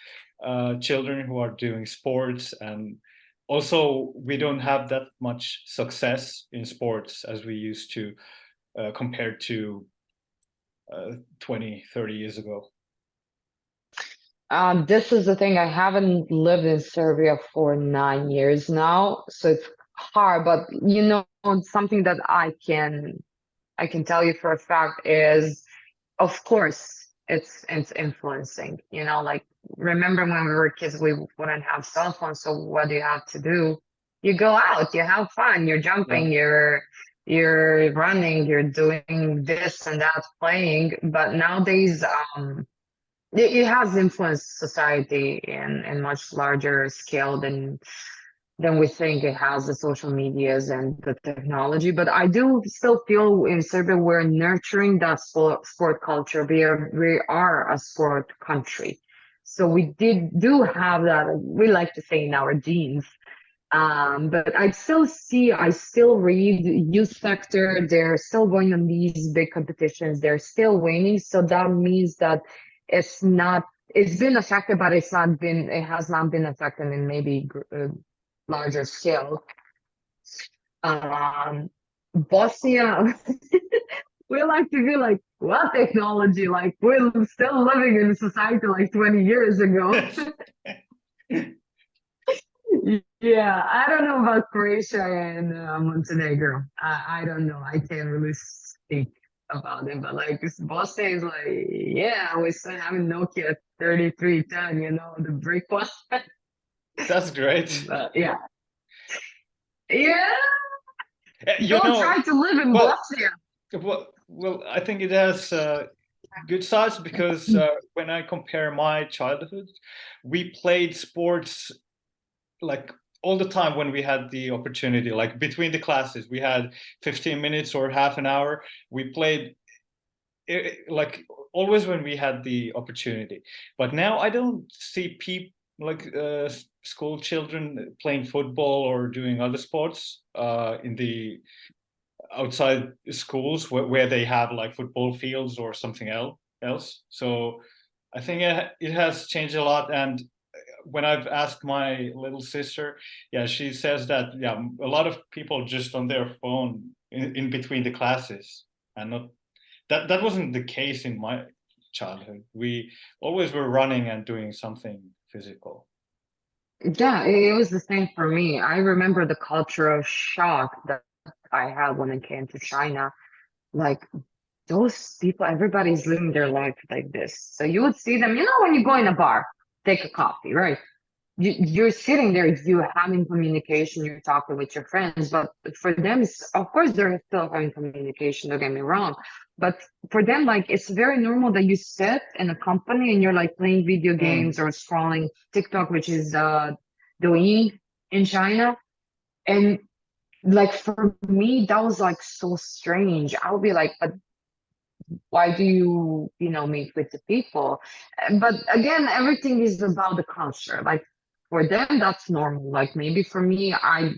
children who are doing sports, and also we don't have that much success in sports as we used to compared to 20, 30 years ago. This is the thing. I haven't lived in Serbia for 9 years now, so it's hard. But something that I can tell you for a fact is, of course, it's influencing. Like remember when we were kids, we wouldn't have cell phones. So what do you have to do? You go out, you have fun, you're jumping, you're running, you're doing this and that, playing. But nowadays, it has influenced society in much larger scale than we think it has, the social medias and the technology. But I do still feel in Serbia we're nurturing that sport culture. We are a sport country, so we do have that. We like to say in our genes. But I still read youth sector. They're still going on these big competitions. They're still winning. So that means that it's been affected, but it has not been affected in maybe larger scale. Bosnia, we like to be like, what technology? Like, we're still living in a society like 20 years ago. Yeah, I don't know about Croatia and Montenegro. I don't know. I can't really speak about it, but like Bosnia is like, yeah, we're still having Nokia 3310, the brick one. That's great. Yeah. Yeah. You Don't know, try to live in well, Bosnia. well, I think it has good sides because when I compare my childhood, we played sports like all the time when we had the opportunity, like between the classes, we had 15 minutes or half an hour. We played like always when we had the opportunity. But now I don't see people like school children playing football or doing other sports in the outside schools where they have like football fields or something else. So I think it has changed a lot. And when I've asked my little sister, yeah, she says that yeah, a lot of people just on their phone in between the classes, and not that wasn't the case in my childhood. We always were running and doing something physical. Yeah, it was the same for me. I remember the cultural shock that I had when it came to China. Like those people, everybody's living their life like this. So you would see them, when you go in a bar, take a coffee, right? You're sitting there, you're having communication, you're talking with your friends, but for them, of course, they're still having communication, don't get me wrong. But for them, like, it's very normal that you sit in a company and you're like playing video games or scrolling TikTok, which is Douyin in China. And like, for me, that was like so strange. I would be like, but why do you meet with the people? But again, everything is about the culture. Like for them that's normal. Like maybe for me, I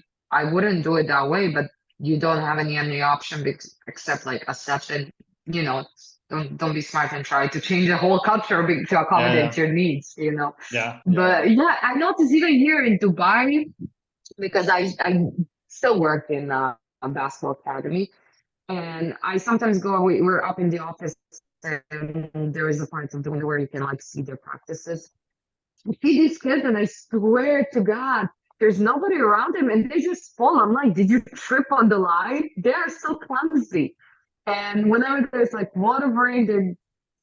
wouldn't do it that way, but you don't have any option except like accept it. you know don't be smart and try to change the whole culture to accommodate your needs. Yeah, But yeah, I noticed even here in Dubai, because I still work in a basketball academy, and I sometimes we're up in the office, and there is a part of doing where you can like see their practices. I see these kids, and I swear to God, there's nobody around them, and they just fall. I'm like, did you trip on the line? They are so clumsy. And whenever there's like water break, they're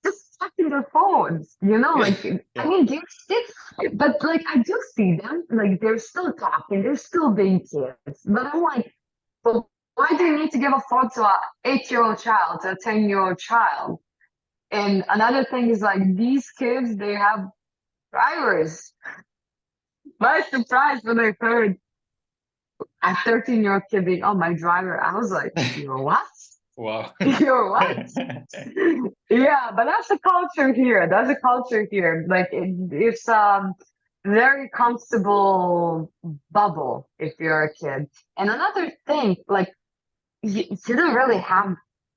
just checking their phones, like, yeah. I mean, they're sick, but like, I do see them, like, they're still talking, they're still being kids. But I'm like, but why do you need to give a phone to a 8-year-old child, to a 10-year-old child? And another thing is like these kids, they have drivers. My surprise when I heard a 13-year-old kid being, oh, my driver, I was like, you're what? Wow. You're what? Yeah, but that's the culture here. That's the culture here. Like it's very comfortable bubble if you're a kid. And another thing, like you don't really have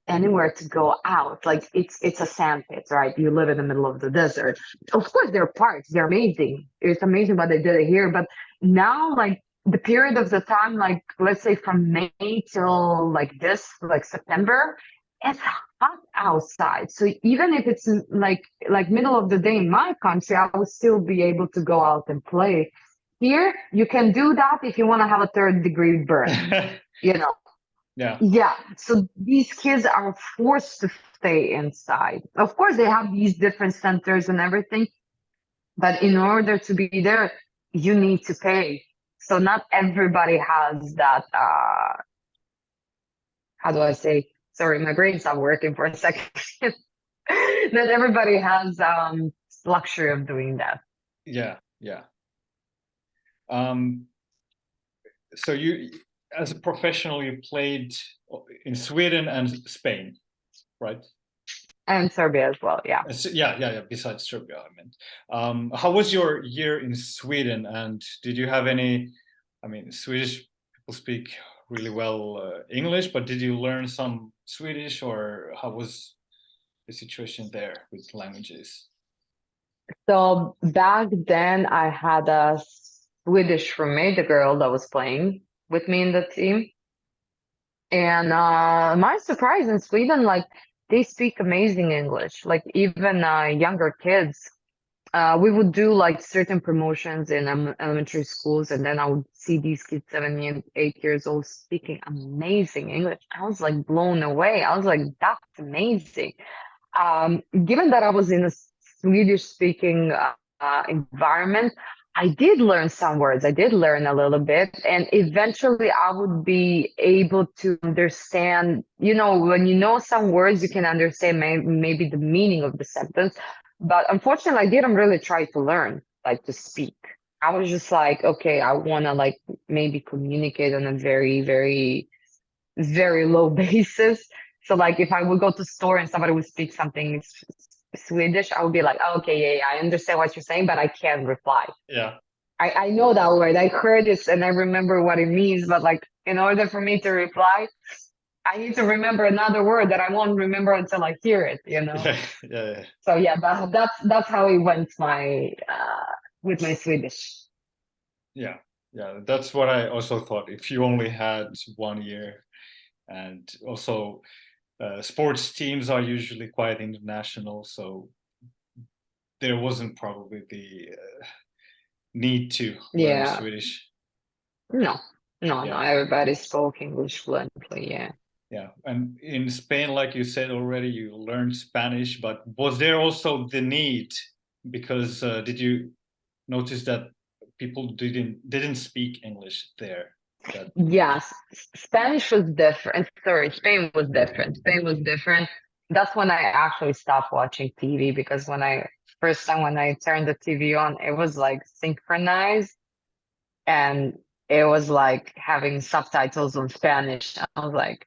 anywhere to go out. Like it's a sandpit, right? You live in the middle of the desert. Of course, there are parks. They're amazing. It's amazing what they did here. But now, like the period of the time, like let's say from May till like September, it's hot outside. So even if it's like middle of the day in my country, I would still be able to go out and play. Here, you can do that if you want to have a third-degree burn. You know, Yeah. yeah, so these kids are forced to stay inside. Of course, they have these different centers and everything, but in order to be there, you need to pay. So not everybody has that, how do I say? Sorry, my brain's not working for a second. Not everybody has luxury of doing that. Yeah, yeah. Um, so you, as a professional, you played in Sweden and Spain, right? And Serbia as well, yeah. Yeah. Besides Serbia, I mean, how was your year in Sweden, and did you have any I mean, Swedish people speak really well English, but did you learn some Swedish, or how was the situation there with languages? So back then, I had a Swedish roommate, the girl that was playing with me in the team. And my surprise in Sweden, like they speak amazing English. Like even younger kids. We would do like certain promotions in elementary schools, and then I would see these kids 7 and 8 years old speaking amazing English. I was like blown away. I was like, that's amazing. Given that I was in a Swedish speaking environment, I did learn some words. I did learn a little bit, and eventually I would be able to understand. You know, when you know some words, you can understand maybe the meaning of the sentence. But unfortunately, I didn't really try to learn, like to speak. I was just like, okay, I want to like maybe communicate on a very, very, very low basis. So like if I would go to store and somebody would speak something Swedish, I would be like, oh, okay, yeah, I understand what you're saying, but I can't reply. Yeah. I know that word. I heard it and I remember what it means, but like in order for me to reply, I need to remember another word that I won't remember until I hear it, you know? Yeah. Yeah. So yeah, that's how it went my with my Swedish. Yeah. Yeah. That's what I also thought. If you only had 1 year, and also sports teams are usually quite international, so there wasn't probably the need to learn Yeah. Swedish. No, no, no. Yeah. Everybody spoke English fluently. Yeah. Yeah. And in Spain, like you said already, you learned Spanish, but was there also the need? Because did you notice that people didn't speak English there? That Yes, Spanish was different. Sorry, Spain was different. Spain was different. That's when I actually stopped watching TV because first time when I turned the TV on, it was like synchronized and it was like having subtitles on Spanish. I was like,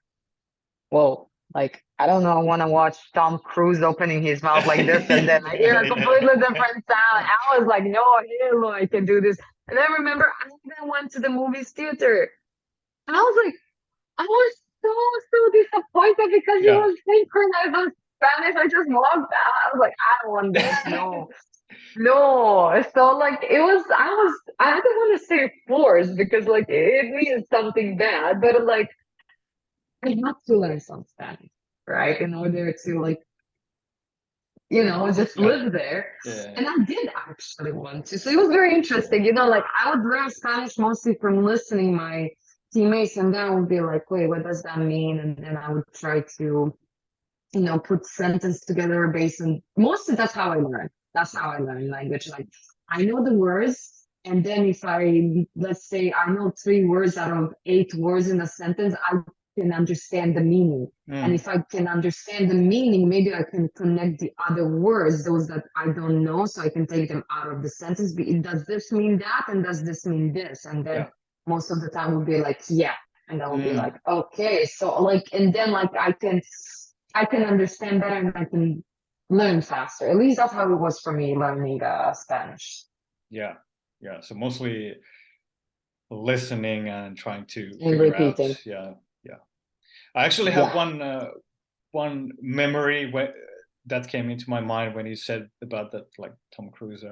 whoa, like I don't know, I want to watch Tom Cruise opening his mouth like this, and then I hear a completely different sound. I was like, no, hell, I can do this. And I remember I even went to the movies theater. And I was like, I was so disappointed because it Yeah. was synchronized on Spanish. I just walked out. I was like, I don't want this. No, no. So like I didn't want to say forced because like it means something bad, but like I had to learn some Spanish, right? In order to like, just Yeah. live there. Yeah. And I did actually want to. So it was very interesting. Like I would learn Spanish mostly from listening my teammates, and then I would be like, wait, what does that mean? And then I would try to, put sentence together based on mostly that's how I learn. That's how I learn language. Like I know the words, and then if let's say I know 3 words out of 8 words in a sentence, I can understand the meaning. And if I can understand the meaning, maybe I can connect the other words, those that I don't know, so I can take them out of the sentence. Does this mean that? And does this mean this? And then most of the time would be like, yeah. And I would be like, okay. So like, and then like I can understand better and I can learn faster. At least that's how it was for me learning Spanish. Yeah. Yeah. So mostly listening and trying to And figure out. repeating. Yeah. Yeah. I actually have one memory that came into my mind when you said about that, like Tom Cruise.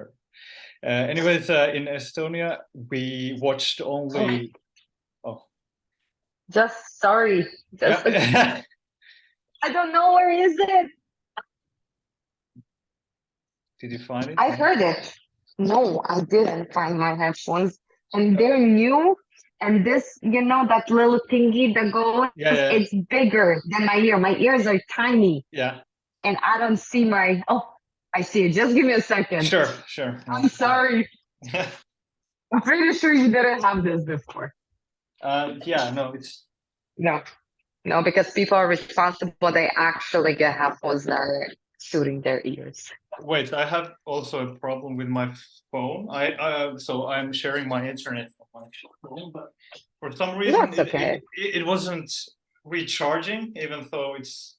Anyways, in Estonia, we watched only. Oh, just sorry. Just yeah. I don't know where is it. Did you find it? I heard it. No, I didn't find my headphones, and they're new. And this, that little thingy that goes, it's bigger than my ear. My ears are tiny. Yeah. And I don't see my. Oh, I see it. Just give me a second. Sure. I'm sorry. I'm pretty sure you didn't have this before. Yeah, no, it's no, because people are responsible. They actually get headphones that are suiting their ears. Wait, I have also a problem with my phone. So I'm sharing my internet on my phone, but for some reason That's okay. it wasn't recharging, even though it's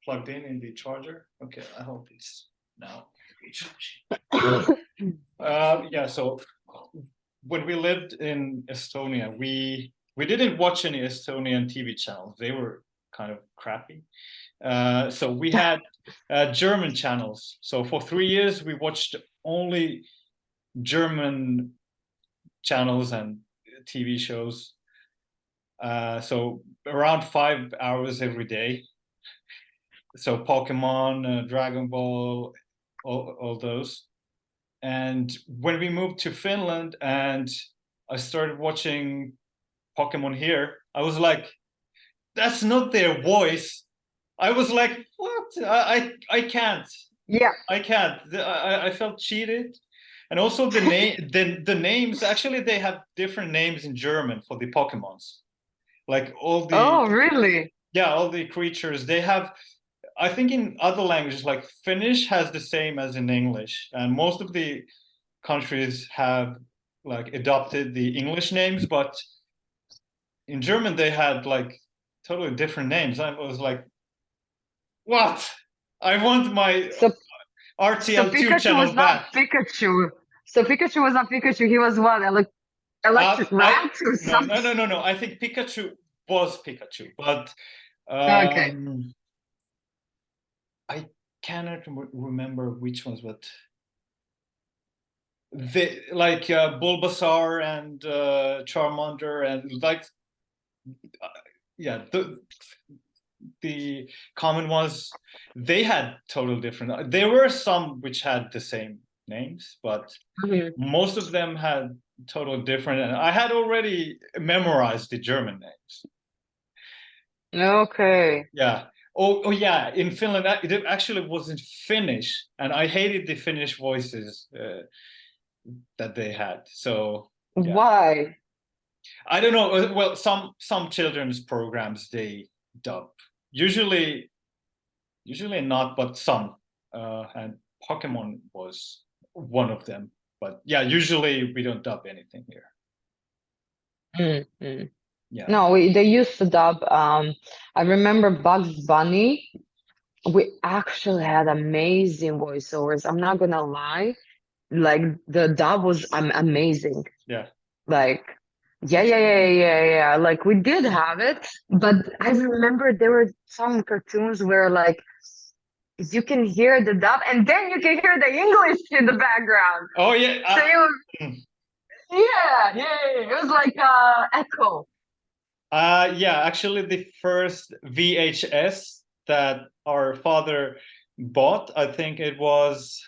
plugged in the charger. Okay, I hope it's now recharging. Yeah, so when we lived in Estonia, we didn't watch any Estonian TV channels. They were kind of crappy. So we had German channels. So for 3 years, we watched only German channels and TV shows. So around 5 hours every day. So Pokemon, Dragon Ball, all those. And when we moved to Finland and I started watching Pokemon here, I was like, that's not their voice. I was like, what? I can't. Yeah. I can't. I felt cheated. And also the names, actually they have different names in German for the Pokemons. Like all the Oh, really? Yeah, all the creatures, they have, I think in other languages like Finnish has the same as in English, and most of the countries have like adopted the English names, but in German they had like totally different names. I was like, what? I want my So RTL2 Pikachu was channel not back. Pikachu. So Pikachu was not Pikachu. He was what? Electric rat or something? No. I think Pikachu was Pikachu, but Okay. I cannot remember which ones, but they like Bulbasaur and Charmander and like yeah, the common ones, they had total different. There were some which had the same names, but most of them had total different. And I had already memorized the German names. Okay. Yeah. Oh yeah. In Finland, it actually was in Finnish, and I hated the Finnish voices that they had. So yeah. Why? I don't know. Well, some children's programs they dub. Usually not, but some. And Pokemon was one of them. But yeah, usually we don't dub anything here. Mm-hmm. Yeah. No, they used to dub. I remember Bugs Bunny. We actually had amazing voiceovers. I'm not gonna lie. Like the dub was amazing. Yeah. Like, yeah. Like we did have it, but I remember there were some cartoons where like you can hear the dub and then you can hear the English in the background. Oh yeah. So it was, yeah. It was like echo. Yeah, actually the first VHS that our father bought, I think it was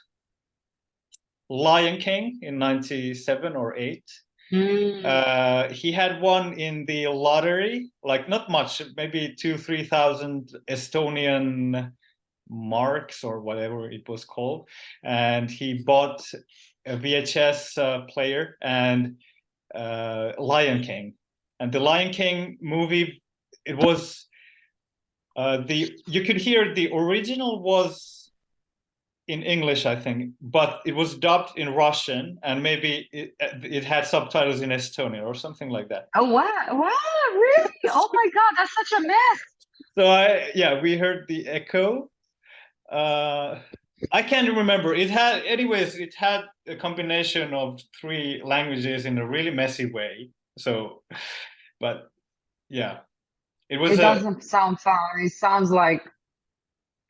Lion King in 97 or 8. He had one in the lottery, like not much, maybe 2,000-3,000 Estonian marks or whatever it was called, and he bought a VHS player and Lion King, and the Lion King movie, it was you could hear the original was in English, I think, but it was dubbed in Russian, and maybe it had subtitles in Estonian or something like that. Oh wow, really? Oh my God, that's such a mess. So we heard the echo. I can't remember. It had a combination of 3 languages in a really messy way. So, but yeah, It doesn't sound fun. It sounds like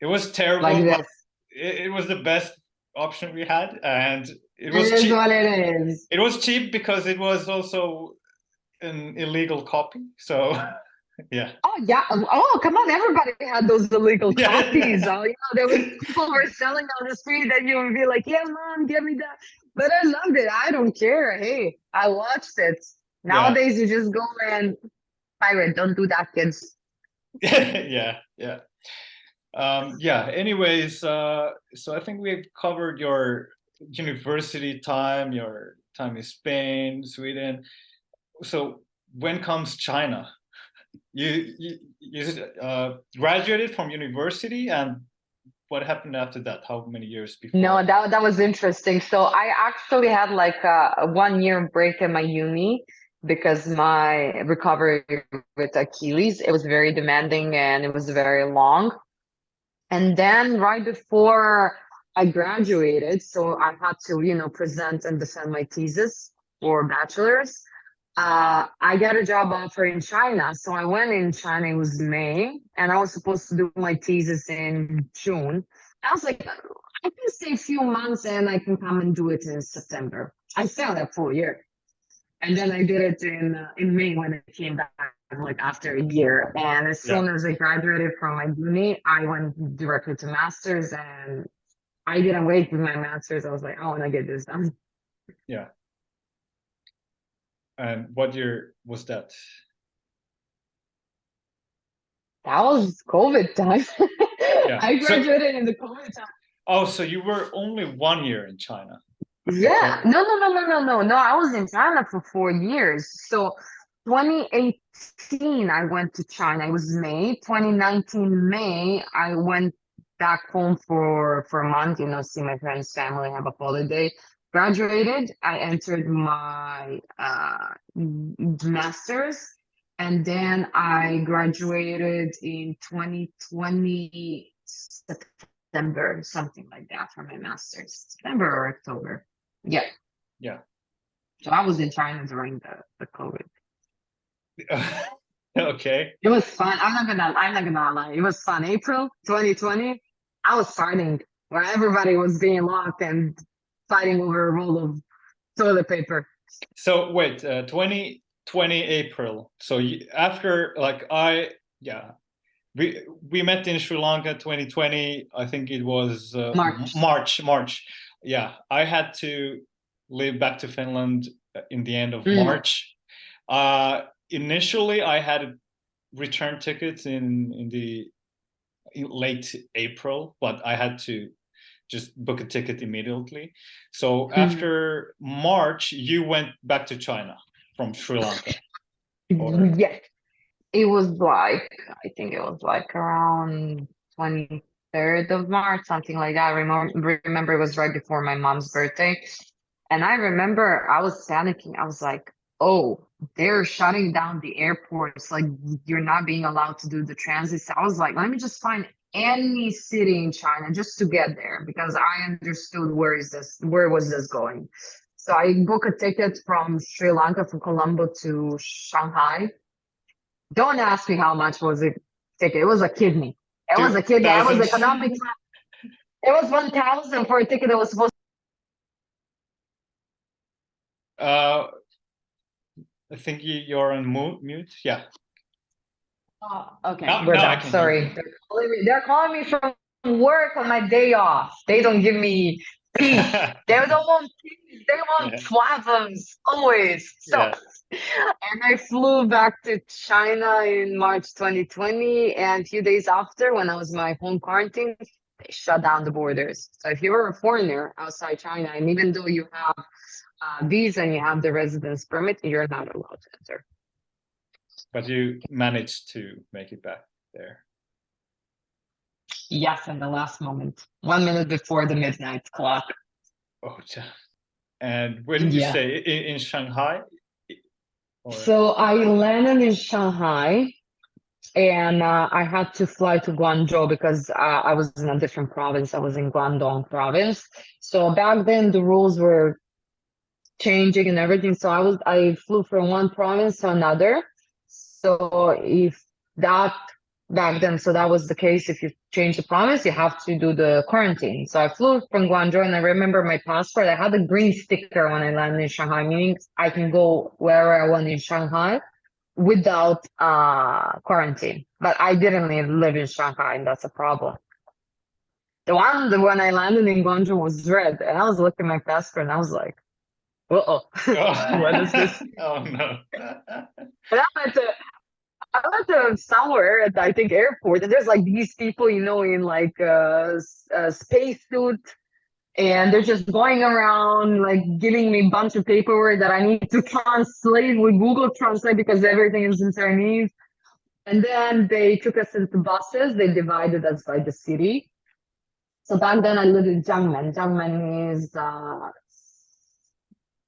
it was terrible, like but this. it was the best option we had, and it It was is cheap. what it is. It was cheap because it was also an illegal copy. So yeah. Oh yeah. Oh come on, everybody had those illegal copies. Yeah. Oh, there was people were selling on the street that you would be like, yeah, mom, give me that. But I loved it. I don't care. Hey, I watched it. Nowadays you just go and pirate. Don't do that, kids. Yeah. Anyways, so I think we've covered your university time, your time in Spain, Sweden. So when comes China? You graduated from university, and what happened after that? How many years before? No, that was interesting. So I actually had like a 1 year break in my uni because my recovery with Achilles, it was very demanding and it was very long. And then right before I graduated, so I had to, present and defend my thesis. for bachelor's. I got a job offer in China. So I went in China, it was May, and I was supposed to do my thesis in June. I was like, I can stay a few months and I can come and do it in September. I stayed that full year. And then I did it in May when I came back, like after a year. And as soon as I graduated from my uni, I went directly to master's, and I didn't wait with my master's. I was like, I want to get this done. Yeah. And what year was that? That was COVID time. Yeah. I graduated in the COVID time. Oh, so you were only 1 year in China? Yeah. No. No, I was in China for 4 years. So 2018, I went to China. It was May. 2019, May, I went back home for a month, see my friends' family, have a holiday. Graduated. I entered my master's, and then I graduated in 2020 September, something like that, for my master's. September or October. Yeah. Yeah. So I was in China during the COVID. Okay. It was fun. I'm not gonna lie. It was fun. April 2020, I was fighting where everybody was being locked and fighting over a roll of toilet paper. So wait, 2020 April. So after, like, we met in Sri Lanka 2020. I think it was March. Yeah, I had to leave back to Finland in the end of March. Initially, I had return tickets in late April, but I had to just book a ticket immediately. So after March, you went back to China from Sri Lanka? Yes. It was like, I think it was like around 23rd of March, something like that. I remember it was right before my mom's birthday. And I remember I was panicking. I was like, oh, they're shutting down the airports. Like, you're not being allowed to do the transit. So I was like, let me just find any city in China just to get there, because I understood where was this going. So I booked a ticket from Sri Lanka, from Colombo to Shanghai. Don't ask me how much was it ticket. It was a kidney. It was a kidney. It was economic. It was 1,000 for a ticket that was supposed. I think you're on mute. Yeah. Okay. We're back. Sorry. They're calling me from work on my day off. They don't give me peace. They don't want peace. They want problems always. So. And I flew back to China in March 2020, and a few days after, when I was in my home quarantine, they shut down the borders. So if you're a foreigner outside China, and even though you have a visa and you have the residence permit, you're not allowed to enter. But you managed to make it back there. Yes, in the last moment, 1 minute before the midnight clock. Oh, and where did you stay? In Shanghai? So I landed in Shanghai, and I had to fly to Guangzhou because I was in a different province. I was in Guangdong province. So back then the rules were changing and everything. So I flew from one province to another. So if that back then, so that was the case. If you change the province, you have to do the quarantine. So I flew from Guangzhou, and I remember my passport, I had a green sticker when I landed in Shanghai, meaning I can go wherever I want in Shanghai without quarantine. But I didn't live in Shanghai, and that's a problem. The one when I landed in Guangzhou was red, and I was looking at my passport, and I was like, uh-oh, what is this? Oh no. But I went to somewhere at, I think, airport, and there's like these people, in like a spacesuit, and they're just going around like giving me a bunch of paperwork that I need to translate with Google Translate because everything is in Chinese. And then they took us into buses. They divided us by the city. So back then I lived in Jiangmen. Jiangmen is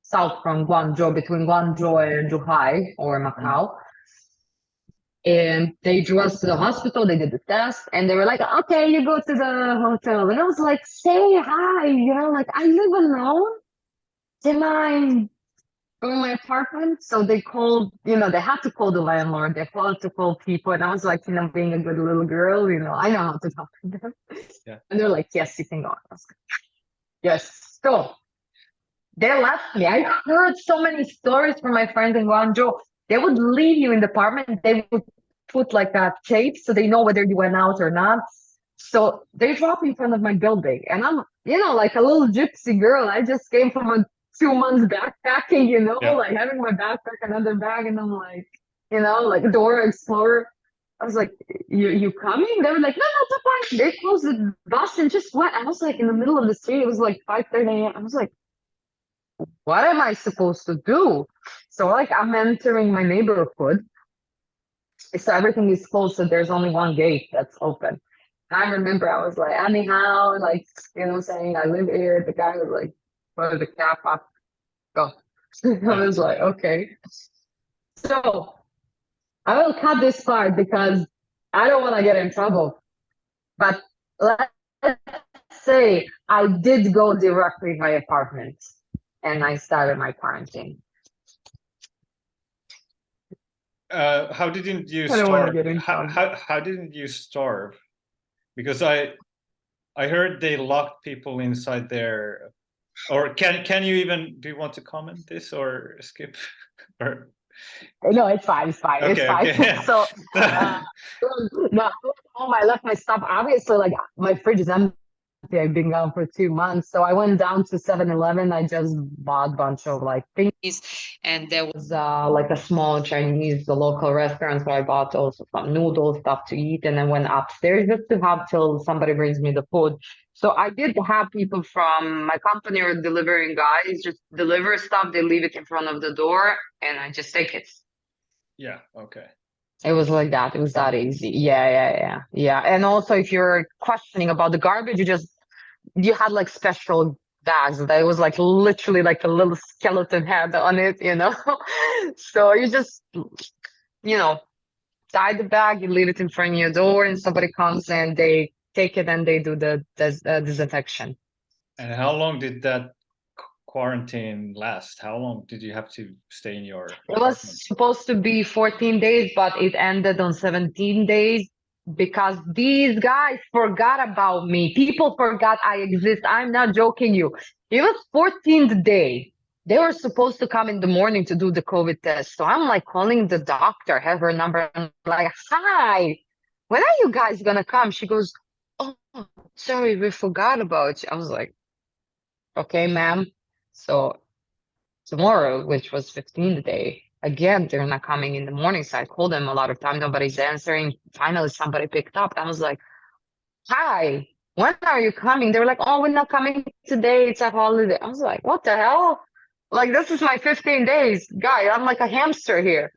south from Guangzhou, between Guangzhou and Zhuhai or Macau. And they drew us to the hospital. They did the test, and they were like, okay, you go to the hotel. And I was like, say hi, like, I live alone. Am I go in my apartment. So they called, they had to call the landlord. They called to call people. And I was like, being a good little girl, I know how to talk to them. Yeah. And they're like, yes, you can go. I was like, yes. So they left me. I heard so many stories from my friends in Guangzhou. They would leave you in the apartment. They would put like a tape so they know whether you went out or not. So they drop in front of my building. And I'm, like a little gypsy girl. I just came from a 2 months backpacking, Yeah. like having my backpack, another bag. And I'm like, like a Dora Explorer. I was like, you coming? They were like, no, no, it's fine. They closed the bus and just went. I was like in the middle of the street. It was like 5:30 a.m. I was like, what am I supposed to do? So like I'm entering my neighborhood. So everything is closed, so there's only one gate that's open. I remember I was like, anyhow, like, saying I live here. The guy was like, put the cap up, go. I was like, okay. So I will cut this part because I don't want to get in trouble. But let's say I did go directly to my apartment and I started my quarantine. How didn't you I don't want to starve? get in trouble. How didn't you starve? Because I heard they locked people inside there. Or can you even, do you want to comment this or skip? Or No, it's fine. It's fine. It's okay, fine. okay. So, no, I went home. I left my stuff. Obviously, like my fridge is empty. I've been gone for 2 months. So I went down to 7-Eleven. I just bought a bunch of like things. And there was like a small Chinese, the local restaurant. So I bought also some noodles, stuff to eat, and then went upstairs just to have till somebody brings me the food. So I did have people from my company or delivering guys just deliver stuff. They leave it in front of the door and I just take it. Yeah, okay. It was like that. It was that easy. Yeah. And also, if you're questioning about the garbage, you had like special bags that was like literally like a little skeleton head on it, So you just, tie the bag, you leave it in front of your door, and somebody comes and they take it and they do the disinfection. And how long did that quarantine last? How long did you have to stay in your It was apartment? supposed to be 14 days, but it ended on 17 days because these guys forgot about me. People forgot I exist. I'm not joking you. It was 14th day. They were supposed to come in the morning to do the COVID test. So I'm like calling the doctor, have her number. I'm like, hi, when are you guys gonna come? She goes, oh, sorry, we forgot about you. I was like, okay, ma'am. So tomorrow, which was 15th day, again, they're not coming in the morning. So I called them a lot of time. Nobody's answering. Finally, somebody picked up. I was like, hi, when are you coming? They were like, oh, we're not coming today. It's a holiday. I was like, what the hell? Like, this is my 15 days. Guy, I'm like a hamster here.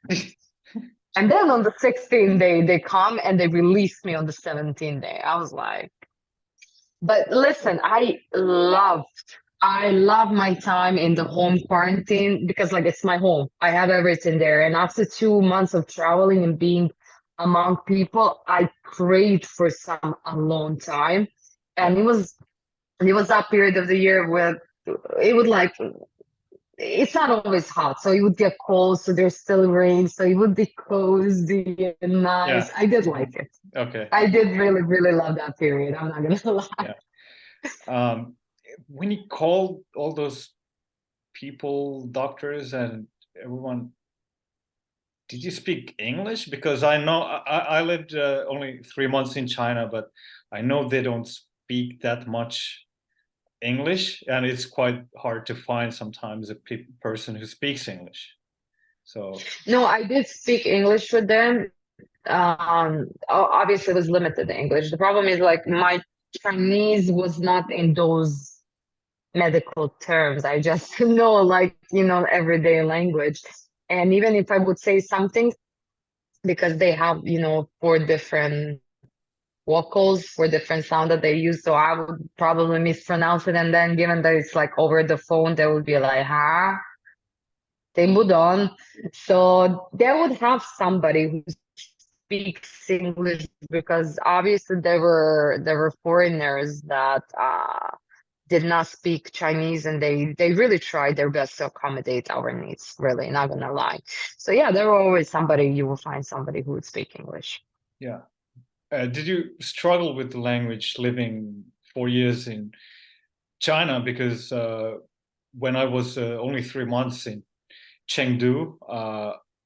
And then on the 16th day, they come and they release me on the 17th day. I was like, but listen, I love my time in the home quarantine because like it's my home. I have everything there. And after 2 months of traveling and being among people, I craved for some alone time. And it was that period of the year where it would like it's not always hot, so it would get cold, so there's still rain, so it would be cozy and nice. Yeah. I did like it. Okay. I did really, really love that period. I'm not gonna lie. Yeah. When you called all those people, doctors and everyone, did you speak English? Because I know I lived only 3 months in China, but I know they don't speak that much English, and it's quite hard to find sometimes a person who speaks English. So No, I did speak English with them. Obviously, it was limited English. The problem is like my Chinese was not in those medical terms. I just know like, everyday language. And even if I would say something, because they have, 4 different vocals for different sound that they use, so I would probably mispronounce it. And then given that it's like over the phone, they would be like, huh? They moved on. So they would have somebody who speaks English because obviously there were foreigners that did not speak Chinese, and they really tried their best to accommodate our needs, really, not gonna lie. So yeah, there were always somebody, you will find somebody who would speak English. Yeah. Did you struggle with the language living 4 years in China? Because when I was only 3 months in Chengdu,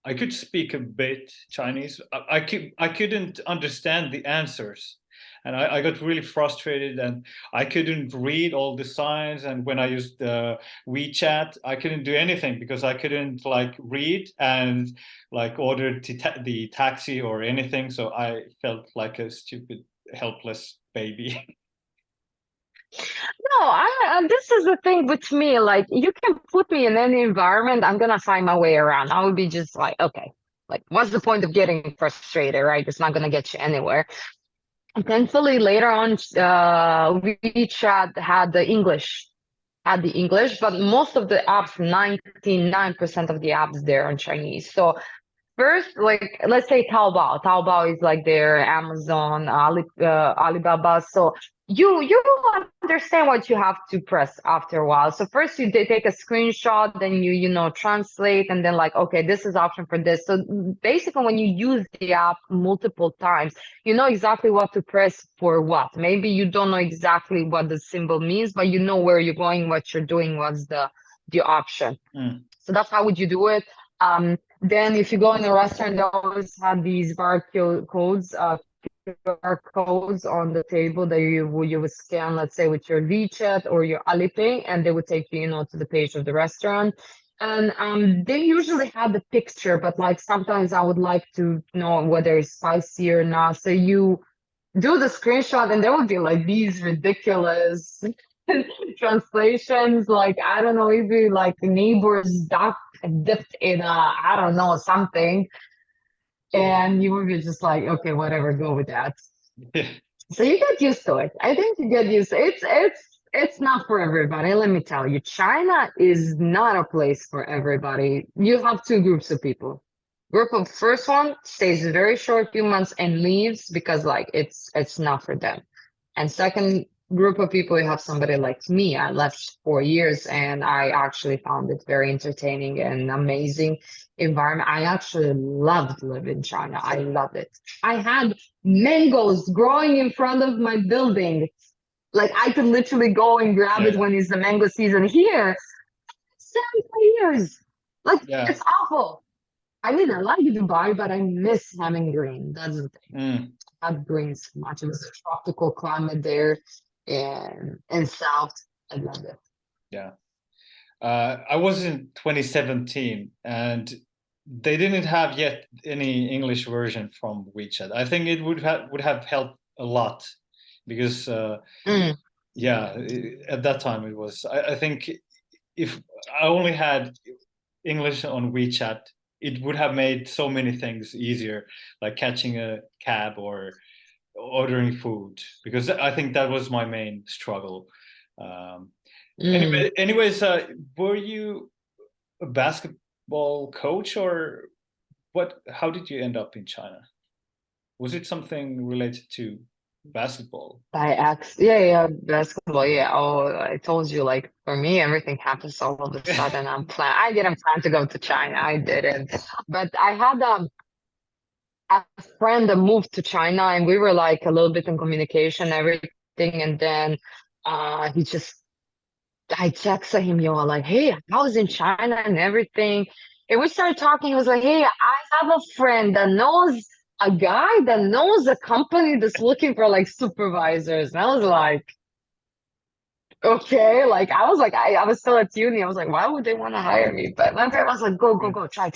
I could speak a bit Chinese. I couldn't understand the answers, and I got really frustrated, and I couldn't read all the signs. And when I used WeChat, I couldn't do anything because I couldn't like read and like order the taxi or anything. So I felt like a stupid, helpless baby. No, this is the thing with me. Like, you can put me in any environment, I'm gonna find my way around. I would be just like, okay, like, what's the point of getting frustrated, right? It's not gonna get you anywhere. And thankfully, later on, WeChat had the English, but most of the apps, 99% of the apps there are in Chinese. So first, like, let's say Taobao. Taobao is like their Amazon, Alibaba. So you will understand what you have to press after a while. So first you take a screenshot, then you know translate, and then like, okay, this is option for this. So basically, when you use the app multiple times, you know exactly what to press for what. Maybe you don't know exactly what the symbol means, but you know where you're going, what you're doing, what's the option. So that's how would you do it. Then if you go in a restaurant, they always have these codes, QR codes on the table that you would scan, let's say with your WeChat or your Alipay, and they would take you, you know, to the page of the restaurant. And they usually have the picture, but like sometimes I would like to know whether it's spicy or not. So you do the screenshot, and there would be like these ridiculous translations, like I don't know, maybe like neighbor's duck dipped in a, I don't know, something, and you would be just like, okay, whatever, go with that. Yeah. So you get used to it. I think you get used to it. It's not for everybody. Let me tell you, China is not a place for everybody. You have two groups of people. Group of first one stays a very short few months and leaves because like it's not for them. And second group of people, you have somebody like me. I left 4 years and I actually found it very entertaining and amazing environment. I actually loved living in China. I loved it. I had mangoes growing in front of my building. Like I could literally go and grab it when it's the mango season. Here, 7 years. Like it's awful. I mean, I like Dubai, but I miss having green. That's the thing. I had green so much. It was a tropical climate there in South. I love it. Yeah. I was in 2017 and they didn't have yet any English version from WeChat. I think it would have helped a lot because yeah, at that time it was. I think if I only had English on WeChat, it would have made so many things easier, like catching a cab or ordering food, because I think that was my main struggle. Anyways, were you a basketball coach or what? How did you end up in China? Was it something related to basketball? Yeah, basketball. Yeah. Oh, I told you, like for me, everything happens all of a sudden. I didn't plan to go to China. I didn't. But I had a friend that moved to China, and we were like a little bit in communication, everything. And then he just, I texted him, yo, like, hey, I was in China and everything. And we started talking. He was like, hey, I have a friend that knows a guy that knows a company that's looking for like supervisors. And I was like, okay. Like, I was like, I was still at uni. I was like, why would they want to hire me? But my friend was like, go, try.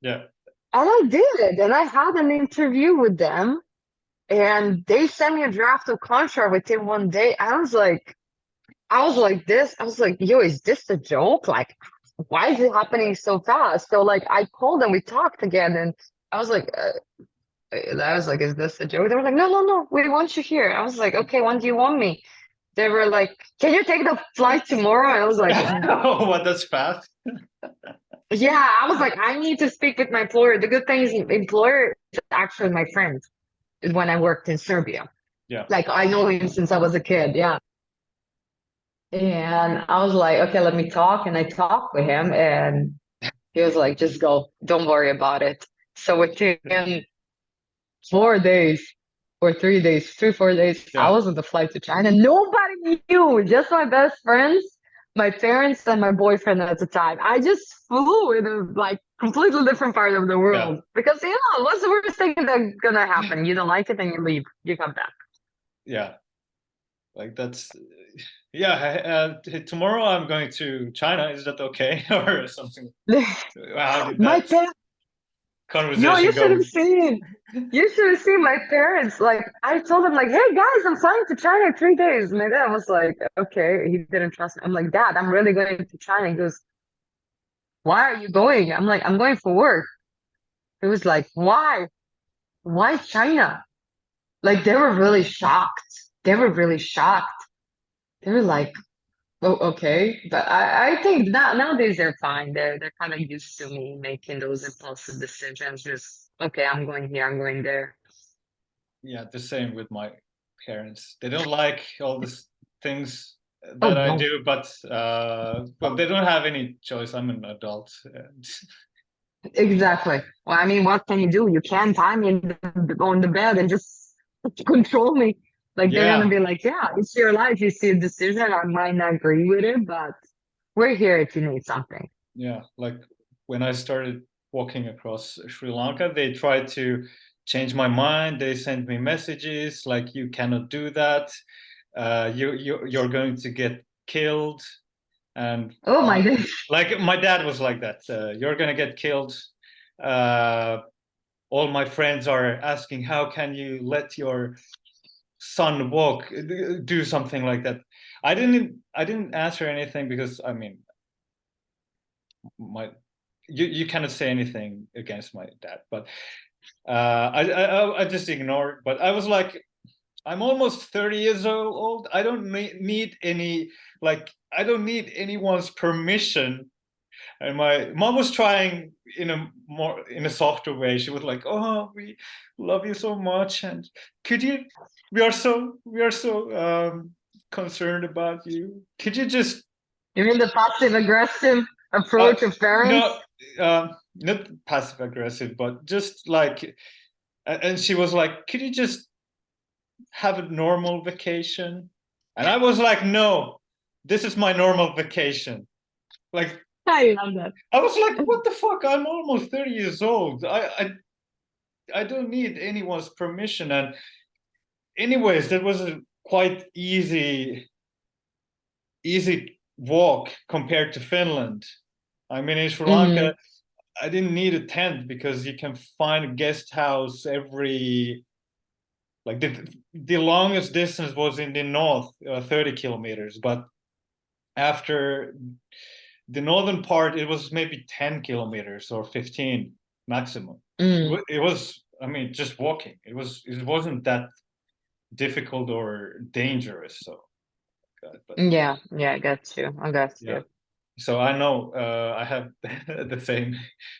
Yeah. And I did. And I had an interview with them. And they sent me a draft of contract within one day. I was like this. I was like, yo, is this a joke? Like, why is it happening so fast? So like, I called them, we talked again, and I was like, is this a joke? They were like, no, we want you here. I was like, okay, when do you want me? They were like, can you take the flight tomorrow? And I was like, oh, what? That's fast. yeah. I was like, I need to speak with my employer. The good thing is, employer is actually my friend when I worked in Serbia. Yeah. Like I know him since I was a kid. Yeah. And I was like, okay, let me talk. And I talked with him, and he was like, just go, don't worry about it. So within 4 days or 3 days, 3, 4 days, I Yeah, was on the flight to China. Nobody knew, just my best friends, my parents, and my boyfriend at the time. I just flew in a like completely different part of the yeah, world because what's the worst thing that's gonna happen? You don't like it and you leave. You come back. yeah. Like that's yeah. Tomorrow I'm going to China. Is that okay or something? How did My that parents, no, conversation you should go? have seen. You should have seen my parents. Like, I told them, like, hey guys, I'm flying to China in 3 days. My dad was like, okay. He didn't trust me. I'm like, Dad, I'm really going to China. He goes, why are you going? I'm like, I'm going for work. He was like, why? Why China? Like, they were really shocked. They were really shocked. They were like, oh, okay. But I think that nowadays they're fine. They're kind of used to me making those impulsive decisions. Just, okay, I'm going here, I'm going there. Yeah, the same with my parents. They don't like all these things Oh that I no. do, but well, they don't have any choice. I'm an adult. And Exactly. Well, I mean, what can you do? You can't tie me on the bed and just control me. Like they're gonna yeah, be like, yeah, it's your life. You see a decision. I might not agree with it, but we're here if you need something. yeah. Like when I started walking across Sri Lanka, they tried to change my mind. They sent me messages like, "You cannot do that. You're going to get killed." And Oh my goodness. like my dad was like that. You're gonna get killed. Uh, all my friends are asking, how can you let your son walk, do something like that? I didn't answer anything because I mean, my you cannot say anything against my dad, but I just ignored. But I was like, I'm almost 30 years old. I don't need any, like, I don't need anyone's permission. And my mom was trying in a softer way. She was like, "Oh, we love you so much, and could you? We are so concerned about you. Could you just You mean the passive aggressive uh, approach of parents? no, not passive aggressive, but just like." And she was like, "Could you just have a normal vacation?" And I was like, "No, this is my normal vacation." Like I love that. I was like, "What the fuck? I'm almost 30 years old. I don't need anyone's permission." And anyways, that was a quite easy walk compared to Finland. I mean, in Sri Hmm. Lanka, I didn't need a tent because you can find a guest house every, like, the longest distance was in the north, 30 kilometers, but after the northern part, it was maybe 10 kilometers or 15 maximum. Mm. It was, I mean, just walking. It wasn't that difficult or dangerous. So, but Yeah, yeah, I got you. I got yeah. you. So I know I have the same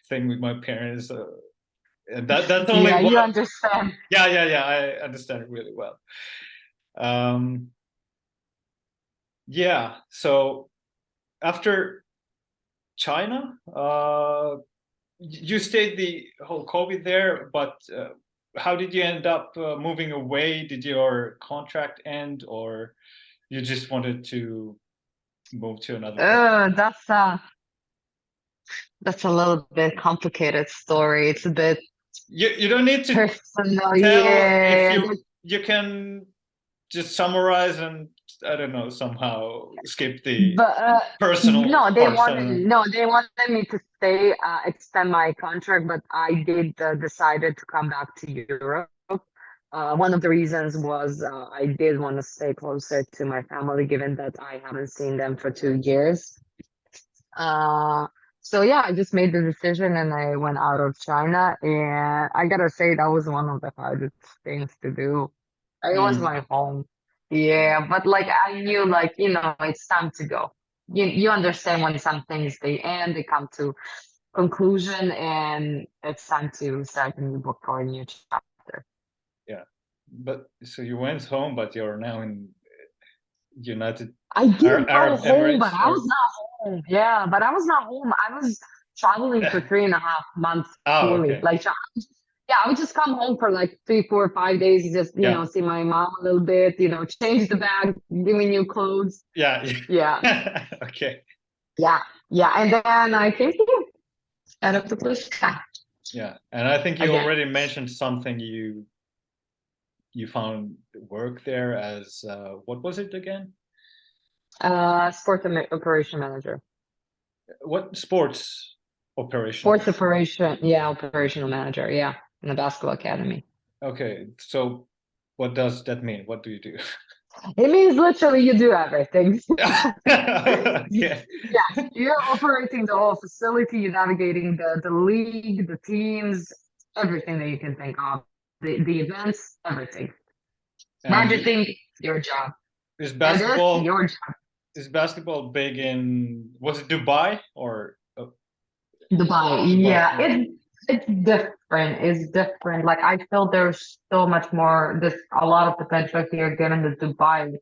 thing with my parents. And that's only Yeah, one. you understand. Yeah. I understand it really well. Um, yeah. So after China, you stayed the whole COVID there, but how did you end up moving away? Did your contract end, or you just wanted to move to another place? That's a little bit complicated story. It's a bit You don't need to personal. tell if Yeah. you can just summarize and I don't know, somehow skip the But personal parts. I don't know. no, they wanted me to stay, extend my contract, but I did decided to come back to Europe. One of the reasons was I did want to stay closer to my family, given that I haven't seen them for 2 years. Uh, so yeah, I just made the decision and I went out of China, and I gotta say that was one of the hardest things to do. It was Mm, my home. Yeah, but like I knew like, it's time to go. You understand when some things they end, they come to conclusion and it's time to start a new book or a new chapter. yeah, but so you went home, but you're now in United I did go Arab home, but Emirates, I or was not home. Yeah, but I was not home. I was traveling for 3.5 months oh, fully. okay, Like, yeah, I would just come home for like 3, 4, 5 days, just, yeah, see my mom a little bit, change the bag, give me new clothes. yeah, Yeah, okay, yeah, yeah. And then I came here out of the blue sky yeah. And I think you again. already mentioned something you found work there as what was it again? Operation manager. What sports operational Sports manager? operation, yeah, operational manager, yeah, in the basketball academy. Okay, so what does that mean? What do you do? It means literally you do everything. Okay. Yeah, you're operating the whole facility, you're navigating the league, the teams, everything that you can think of, the events, everything. And Everything, your job. is It is basketball your job. is basketball big in, was it Dubai or Dubai, Dubai? yeah, it's different. It's different. Like I feel there's so much more. There's a lot of potential here. Given the Dubai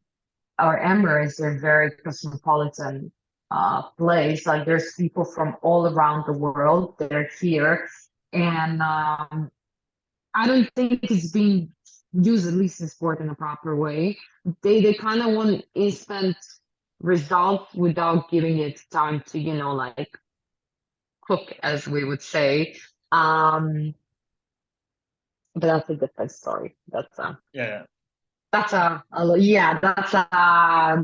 or Emirates are very cosmopolitan place. Like there's people from all around the world. They're here, and I don't think it's being used, at least in sport, in a proper way. They kind of want instant result without giving it time to like cook, as we would say. Um, but that's a different story. Yeah, That's a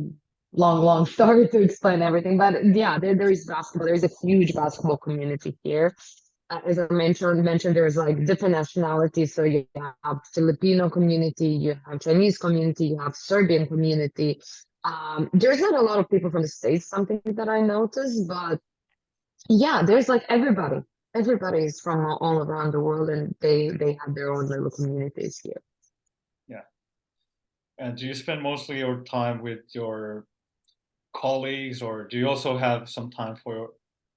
long story to explain everything. But yeah, there is basketball. There is a huge basketball community here. As I mentioned, there's like different nationalities. So you have Filipino community, you have Chinese community, you have Serbian community. There's not a lot of people from the States, something that I noticed, but yeah, there's like everybody. Everybody is from all around the world, and they have their own little communities here. yeah. And do you spend mostly your time with your colleagues, or do you also have some time for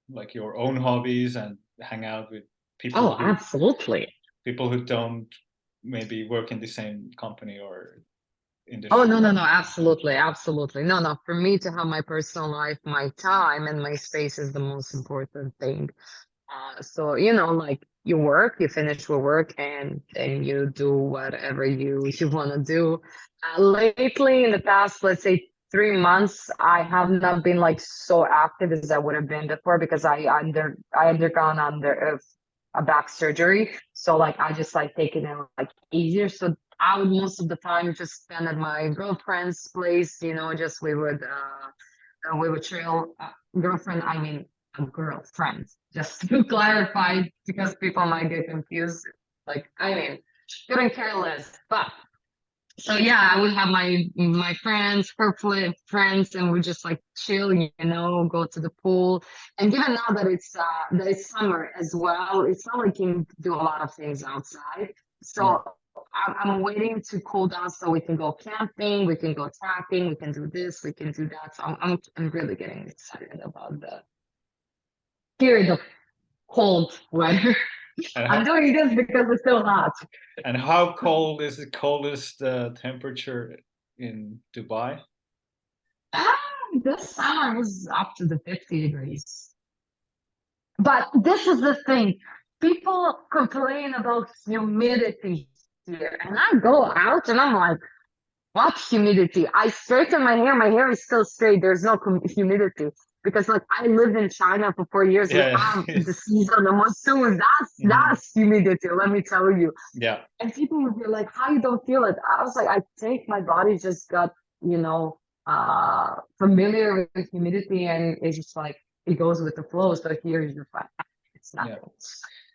like your own hobbies and hang out with people Oh, who absolutely. don't maybe work in the same company or Oh, industry? no, absolutely, absolutely. No. For me to have my personal life, my time, and my space is the most important thing. So, like you work, you finish with work, and then you do whatever you want to do. Lately, in the past, let's say 3 months, I have not been like so active as I would have been before because I undergone a back surgery. So like I just like taking it like easier. So I would most of the time just spend at my girlfriend's place. Just we would chill. Girlfriend, I mean a girlfriend, just to clarify because people might get confused. Like I mean, couldn't care less. But so yeah, I would have my friends, friends, and we just like chill, go to the pool. And given now that it's summer as well, it's not like you can do a lot of things outside. Mm. So I'm waiting to cool down so we can go camping, we can go tracking, we can do this, we can do that. So I'm really getting excited about the period of cold weather. And I'm doing this because it's still hot. how cold is the coldest temperature in Dubai? Ah, this summer was up to the 50 degrees. But this is the thing. People complain about humidity here. And I go out and I'm like, what humidity? I straighten my hair is still straight. There's no humidity. Because like I lived in China for 4 years. We Yeah, have yeah. the season, the monsoon. That's Mhm. that's humidity, let me tell you. Yeah, And people would be like, how you don't feel it? I was like, I think my body just got, familiar with humidity and it's just like it goes with the flow. So here you're fine. It's yeah. nothing.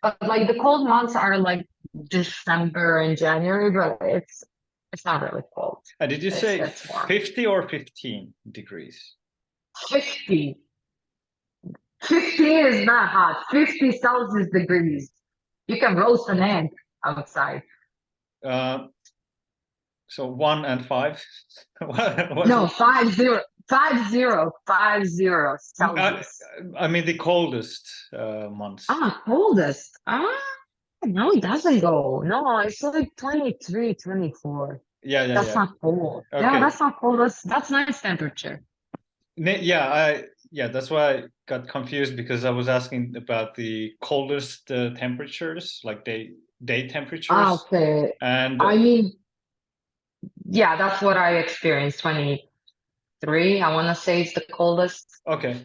But like the cold months are like December and January, but it's not really cold. Did you It's say it's warm. 50 or 15 degrees? 50. 50 is not hot. 50 Celsius degrees. You can roast an egg outside. Uh, so 1 and 5. What's No, 50, 50 I, Celsius. I mean the coldest months. Coldest. No, it doesn't go. No, it's like 23, 24. Yeah, yeah, That's yeah. not cold. Yeah, Okay. that's not cold. That's nice temperature. Yeah, that's why I got confused, because I was asking about the coldest temperatures, like day temperatures, Okay. and I mean, yeah, that's what I experienced. 23, I want to say it's the coldest. okay,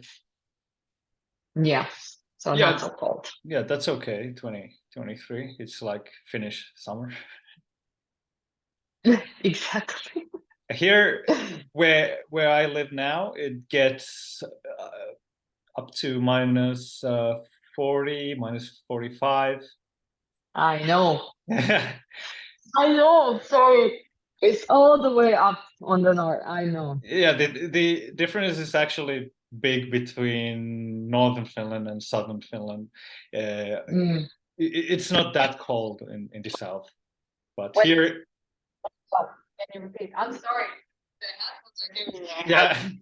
Yeah. So not yeah, so cold. yeah, that's okay. 2023, it's like Finnish summer. Exactly. Here, where I live now, it gets up to minus 40, minus 45. I know. Yeah, I know. Sorry. It's all the way up on the north. I know. the difference is actually big between northern Finland and southern Finland. Mm. It's not that cold in the south, but Wait, here, oh, can you repeat? I'm sorry. The headphones are giving me a yeah. headache.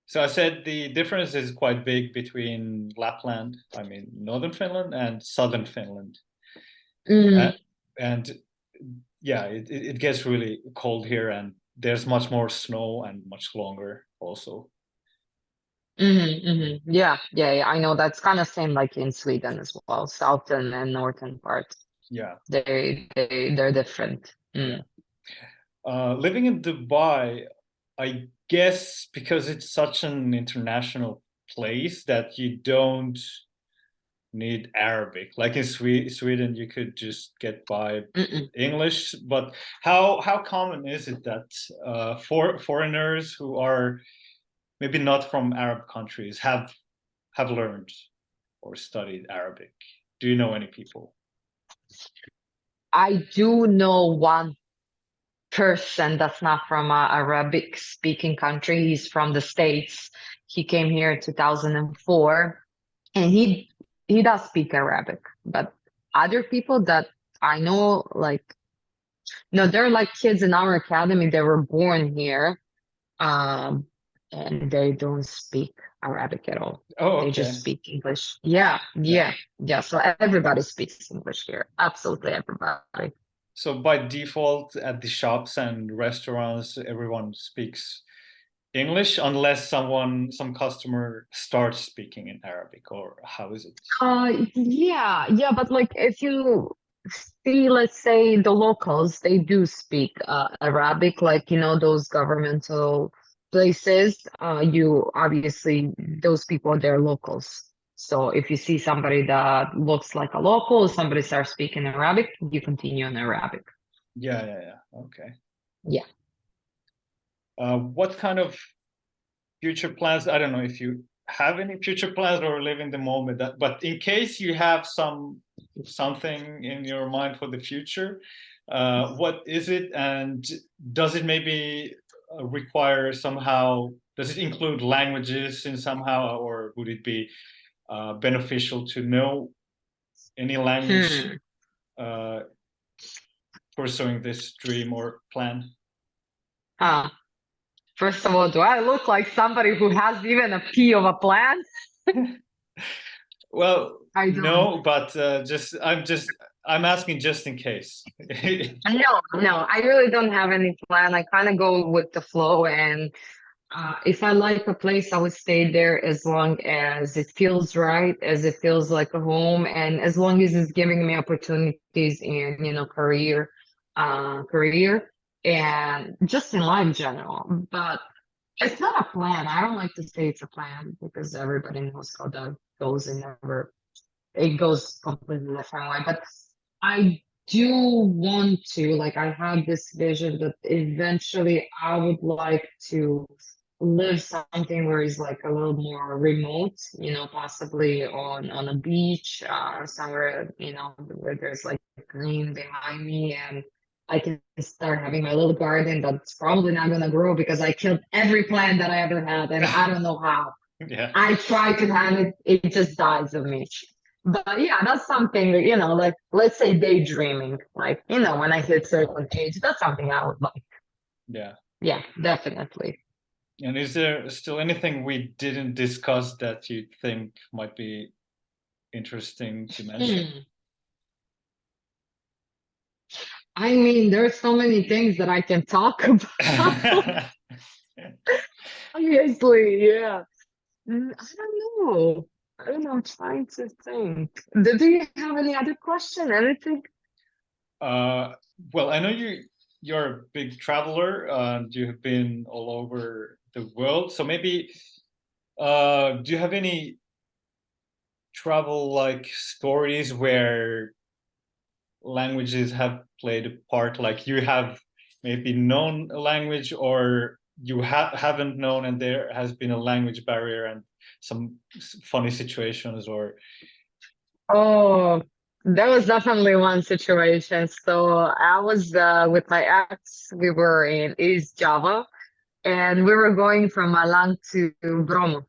So I said the difference is quite big between Lapland, I mean northern Finland, and southern Finland. Uh, Mm, and yeah, it gets really cold here, and there's much more snow and much longer also. Yeah, yeah, yeah. I know that's kind of same like in Sweden as well. Southern and northern parts. Yeah, They're different. yeah. Mm. Living in Dubai, I guess because it's such an international place that you don't need Arabic. Like in Sweden, you could just get by Mm-mm. English. But how common is it that for foreigners who are maybe not from Arab countries have learned or studied Arabic? Do you know any people? I do know one person that's not from a Arabic speaking country. He's from the States. He came here in 2004 and he does speak Arabic, but other people that I know, like, no, they're like kids in our academy. They were born here, um, and they don't speak Arabic at all. Oh, They just okay. speak English. Yeah, Yeah. yeah, yeah. So everybody speaks English here. Absolutely everybody. So by default, at the shops and restaurants, everyone speaks English unless some customer starts speaking in Arabic, or how is it? Yeah, yeah, but like if you see, let's say the locals, they do speak Arabic, like those governmental places. You obviously those people they're locals. So if you see somebody that looks like a local, somebody starts speaking Arabic, you continue in Arabic. Yeah, yeah, yeah. Okay. Yeah. What kind of future plans? I don't know if you have any future plans or live in the moment, but in case you have something in your mind for the future, what is it, and does it maybe require somehow? Does it include languages in somehow, or would it be beneficial to know any language Hmm. uh, pursuing this dream or plan? Huh. First of all, do I look like somebody who has even a pea of a plan? Well, I don't. no, but I'm asking just in case. No, no, I really don't have any plan. I kind of go with the flow, and if I like a place, I would stay there as long as it feels right, as it feels like a home, and as long as it's giving me opportunities in, career, and just in life in general. But it's not a plan. I don't like to say it's a plan because everybody knows how that goes and never it goes completely different way. But I do want to, like, I have this vision that eventually I would like to live something where it's like a little more remote, possibly on a beach, somewhere, where there's like green behind me and I can start having my little garden that's probably not gonna grow because I killed every plant that I ever had and I don't know how. Yeah. I try to have it, it just dies of me. But yeah, that's something that, like let's say daydreaming, like, when I hit certain age, that's something I would like. Yeah. Yeah, definitely. And is there still anything we didn't discuss that you think might be interesting to mention? Hmm. I mean, there's so many things that I can talk about. Obviously, yeah. I don't know. I don't know. I'm trying to think. Do you have any other question? Anything? Uh, well, I know you're a big traveler and you have been all over the world. So maybe do you have any travel like stories where languages have played a part? Like you have maybe known a language or you haven't known and there has been a language barrier and some funny situations or Oh, there was definitely one situation. So I was with my ex. We were in East Java, and we were going from Malang to Bromo.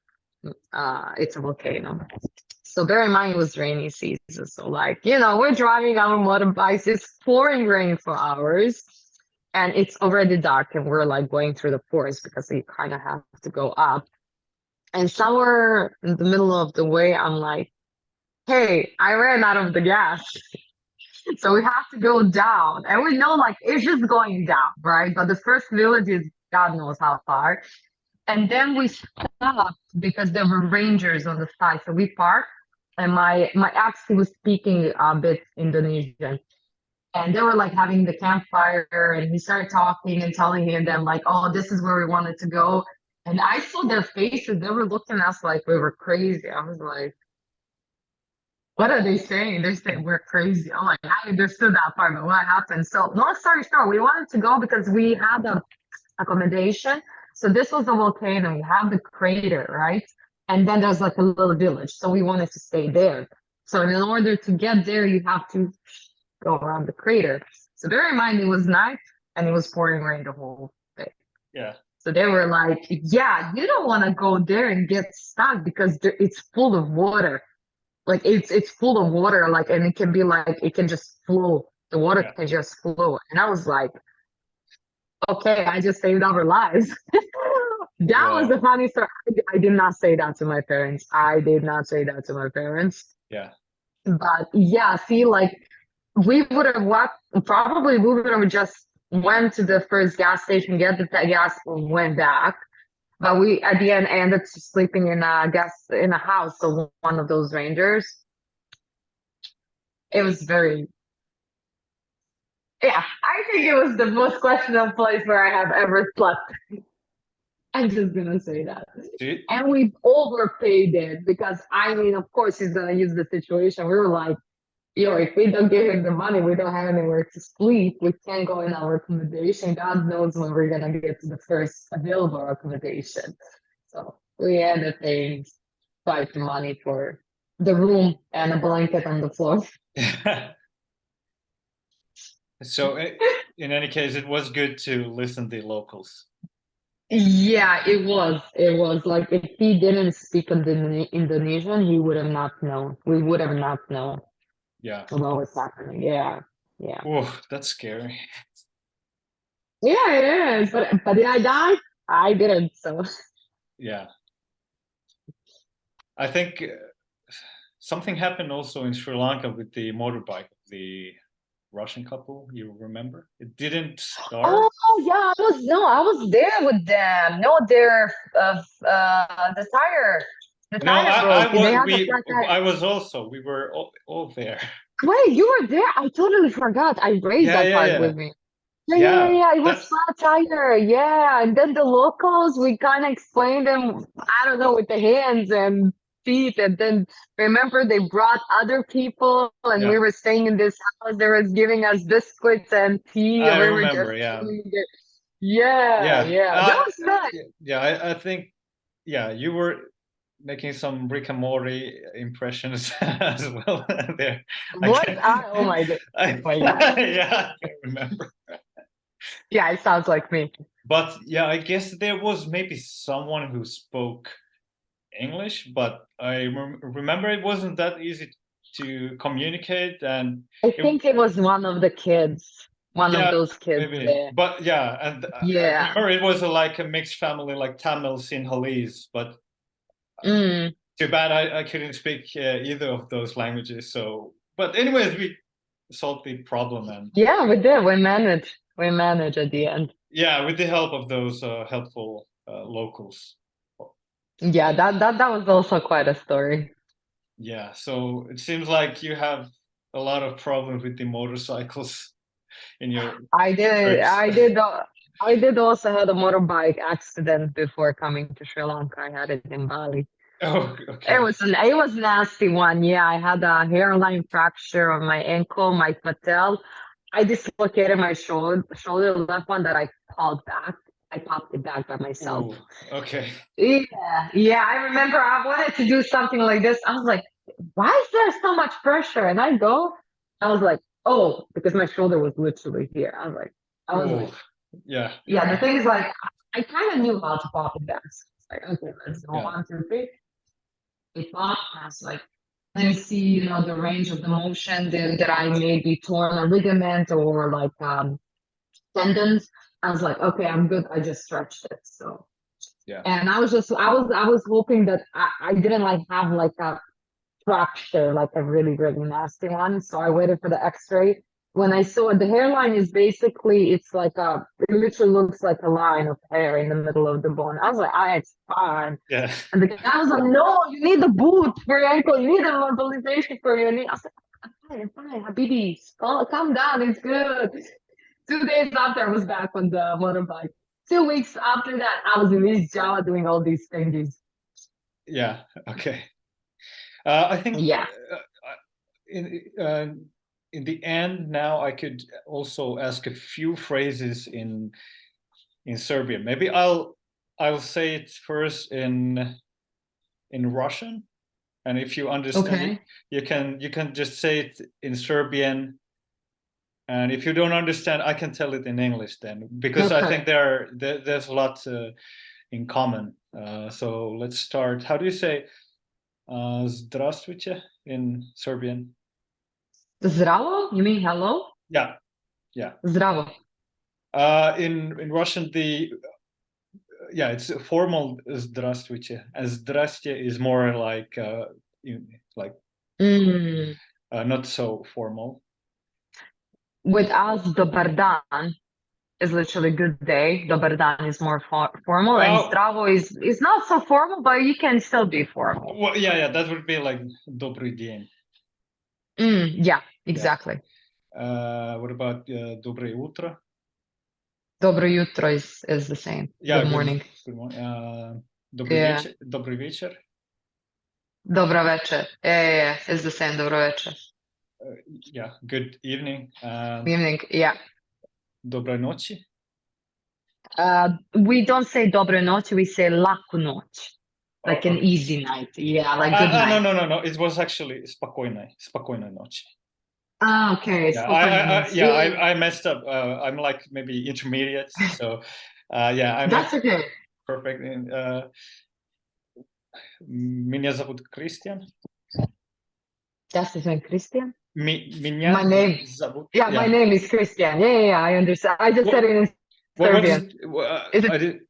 It's a volcano. So bear in mind it was rainy season. So like, we're driving our motorbikes, it's pouring rain for hours, and it's already dark, and we're like going through the forest because you kind of have to go up. And somewhere in the middle of the way, I'm like, hey, I ran out of the gas. So we have to go down. And we know like it's just going down, right? But the first village is God knows how far. And then we stopped because there were rangers on the side. So we parked, and my ex, he was speaking a bit Indonesian. And they were like having the campfire, and he started talking and telling him them like, oh, this is where we wanted to go. And I saw their faces. They were looking at us like we were crazy. I was like, what are they saying? They're saying we're crazy. I'm like, I understood that part, but what happened? So long story short, we wanted to go because we had a accommodation. So this was a volcano. You have the crater, right? And then there's like a little village. So we wanted to stay there. So in order to get there, you have to go around the crater. So bear in mind, it was night and it was pouring rain the whole day. yeah. So they were like, yeah, you don't want to go there and get stuck because it's full of water. Like it's full of water, like, and it can be like, it can just flow. The water Yeah. can just flow. And I was like, okay, I just saved our lives. That was Wow. the funny story. I did not say that to my parents. I did not say that to my parents. Yeah. But yeah, see, like we would have walked, probably we would have just went to the first gas station, get the gas, went back. But we at the end ended up sleeping in a house of one of those rangers. It was very, yeah, I think it was the most questionable place where I have ever slept. I'm just gonna say that. Do And we overpaid it because I mean, of course, he's gonna use the situation. We were like, yo, if we don't give him the money, we don't have anywhere to sleep. We can't go in our accommodation. God knows when we're gonna get to the first available accommodation. So we ended up paying quite the money for the room and a blanket on the floor. So in any case, it was good to listen to the locals. Yeah, it was. It was like if he didn't speak Indonesian, he would have not known. We would have not known Yeah. about what's happening. Yeah, yeah, Oh, that's scary. yeah. It is. But did I die? I didn't. So Yeah. I think something happened also in Sri Lanka with the motorbike, the Russian couple. You remember? It didn't start. oh yeah, I was there with them. No, the tire, the No, tire broke. They had the flat tire. I was also. We were all there. Wait, you were there? I totally forgot. I raised Yeah, that yeah, part yeah, with me. Yeah, yeah, yeah, yeah. yeah. It was That's flat tire. Yeah. And then the locals, we kind of explained them, I don't know, with the hands and feet. And then remember they brought other people and we yeah. were staying in this house. They was giving us biscuits and tea. I And we were just remember. Yeah, chilling there. Yeah, yeah. yeah. That was nice. Yeah. I think. Yeah, you were making some Rick and Morty impressions as well there. I Was can, I? Oh my God. I, Oh my God. yeah, I remember. Yeah, it sounds like me. But yeah, I guess there was maybe someone who spoke English, but I remember it wasn't that easy to communicate, and I it, think it was one of the kids, one of yeah, those kids maybe. there. But yeah, and I Yeah. remember it was like a mixed family, like Tamil, Sinhalese, but Mm. too bad I couldn't speak either of those languages. So, but anyways, we solved the problem, and Yeah, we did. We managed. We managed at the end. yeah, with the help of those helpful locals. Yeah, that was also quite a story. Yeah, so it seems like you have a lot of problems with the motorcycles in your trips. I did also had a motorbike accident before coming to Sri Lanka. I had it in Bali. Oh, okay. It was nasty one. Yeah, I had a hairline fracture on my ankle, my patella. I dislocated my shoulder left one that I called back. I popped it back by myself. Ooh, okay. Yeah, I remember I wanted to do something like this. I was like, why is there so much pressure? And I was like, oh, because my shoulder was literally here. I was Ooh, like, yeah, yeah, the thing is like, I kind of knew how to pop it back. So it's like, okay, let's go yeah, 1, 2, 3. It popped. I was like, let me see, the range of the motion that I may be torn a ligament or like tendons. I was like, okay, I'm good. I just stretched it. So yeah. and I was hoping that I didn't like have like a fracture, like a really, really nasty one. So I waited for the x-ray. When I saw it, the hairline is basically, it literally looks like a line of hair in the middle of the bone. I was like, it's fine. Yeah. And the guy was like, no, you need the boot for your ankle. You need a mobilization for your knee. I was like, fine, Habibi, calm down. It's good. 2 days after I was back on the motorbike. 2 weeks after that, I was in East Java doing all these things. Yeah. Okay. I think Yeah. In the end, now I could also ask a few phrases in Serbian. Maybe I'll say it first in Russian, and if you understand it, Okay. you can just say it in Serbian. And if you don't understand, I can tell it in English then, because I think Okay. there's a lot in common. So let's start. How do you say "здравствуйте" in Serbian? Zdravo? You mean hello? Yeah, yeah. Zdravo. In Russian, it's a formal "здравствуйте," and "здрасте" is more like like Mm. not so formal. With us, dobar dan is literally good day. Dobar dan is more formal, and Oh, zdravo is not so formal, but you can still be formal. well, yeah, that would be like "добрый день." Yeah, Yeah. exactly. What about "доброе утро"? Dobro jutro is the same. Yeah, Good morning. good morning. Добрый Yeah. вечер. Добрый вечер. Dobro večer. Yeah, is the same. Dobro večer. Yeah, good evening. Evening. Yeah. Доброй ночи. We don't say dobre noć, we say laku noć. Like Oh, an okay. easy night. Yeah, like good night. No. It was actually спокойной ночи. Okay. Yeah, Spokojno noć. I messed up. I'm like maybe intermediate, so yeah, I'm not That's okay. perfect. Меня зовут Кристиан. That's his name, Christian. Меня My name. зовут. Yeah, my Yeah. name is Christian. Yeah, I understand. I just said it in What is? Serbian. Is it,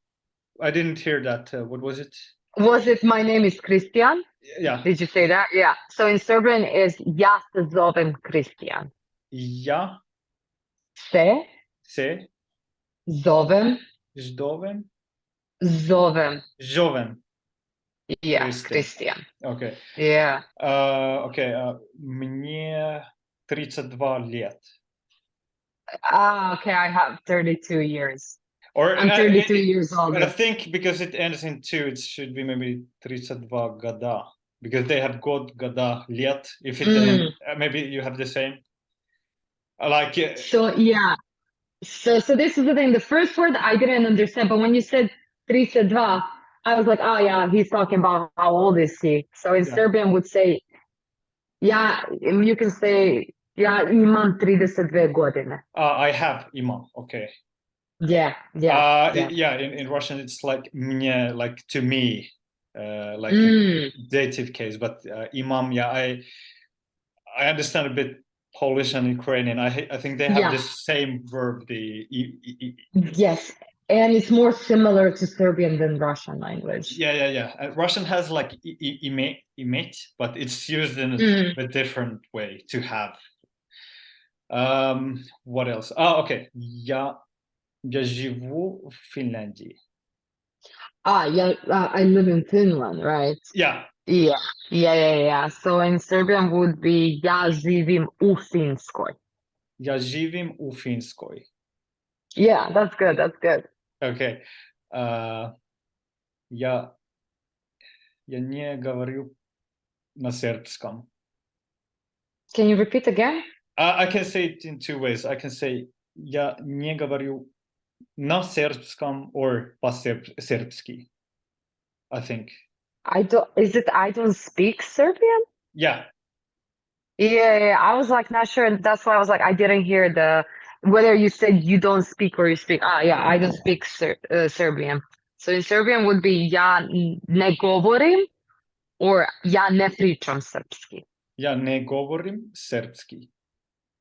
I didn't hear that. What was it? was it my name is Christian? Yeah. Did you say that? Yeah. So in Serbian is ja se zovem Christian. Ja Se se zovem, zovem zovem. Yeah, Christian. Christian. Okay. Yeah. Okay. Мне 32 лет. Okay, I have 32 years. Or I'm 32 years old. I think because it ends in 2, it should be maybe 32 года. Because they have God, года, лет. If it then maybe you have the same. Like So yeah. So this is the thing. The first word I didn't understand, but when you said 32, I was like, oh yeah, he's talking about how old is he. So in Serbian would say, yeah, you can say, ja imam 32 godine. I have imam. Okay. Yeah. Yeah. In Russian, it's like мне, like to me, like a dative case. But imam, yeah, I understand a bit Polish and Ukrainian. I think they have the same verb. Yes, and it's more similar to Serbian than Russian language. Yeah. Russian has like imet, but it's used in a different way to have. What else? Okay. Я живу в Финляндии. Yeah, I live in Finland, right? Yeah. Yeah. So in Serbian would be ja živim u Finskoj. Ja živim u Finskoj. Yeah, that's good. That's good. Okay. Ja nie говорю на сербском. Can you repeat again? I can say it in two ways. I can say я не говорю на сербском or по-сербски, I think. I don't speak Serbian? Yeah. Yeah, I was like not sure, and that's why I was like I didn't hear whether you said you don't speak or you speak. Yeah, I don't speak Serbian. So in Serbian would be ja ne govorim or ja ne pričam srpski. Ja ne govorim srpski.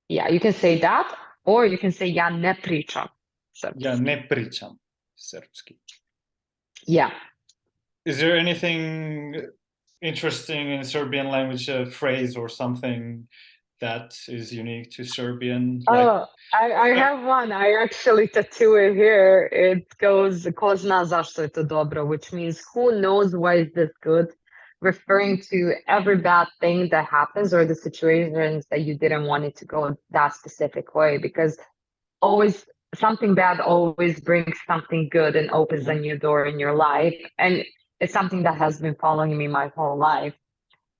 Yeah, you can say that, or you can say ja ne pričam srpski. Ja ne pričam srpski. Yeah. Is there anything interesting in Serbian language, a phrase or something that is unique to Serbian? Oh, I have one. I actually tattoo it here. It goes ko zna zašto je to dobro, which means who knows why is this good, referring to every bad thing that happens or the situations that you didn't want it to go that specific way, because always something bad always brings something good and opens a new door in your life. And it's something that has been following me my whole life.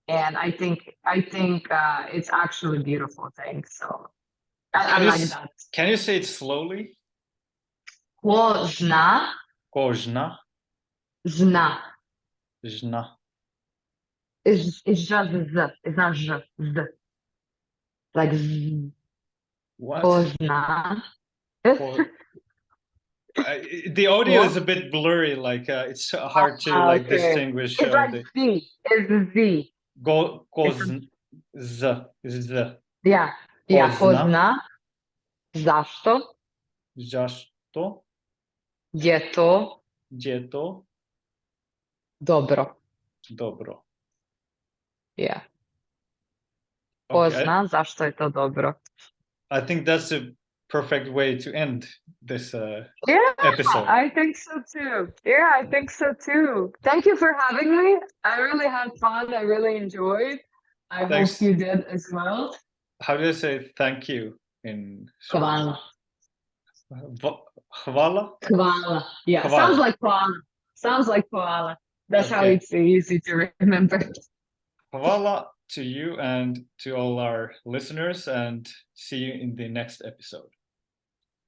And I think it's actually a beautiful thing. So I like that. Can you say it slowly? Ko zna, Ko zna. zna. Zna. It's just z. It's not z. Z. Like z. What? Ko zna. The audio is a bit blurry, like it's hard to like distinguish. It's like z. It's z. Ko z. Yeah. Yeah. Ko zna. Zašto? Zašto Je to dobro. Dobro. Yeah. Ko Okay. zna zašto je to dobro. I think that's a perfect way to end this episode. I think so too. Yeah, I think so too. Thank you for having me. I really had fun. I really enjoyed. I hope you did as well. How do I say thank you in Hvala. Hvala? Hvala. Yeah, Hvala. sounds like hvala. Sounds like hvala. That's how it's easy to remember. Hvala to you and to all our listeners, and see you in the next episode.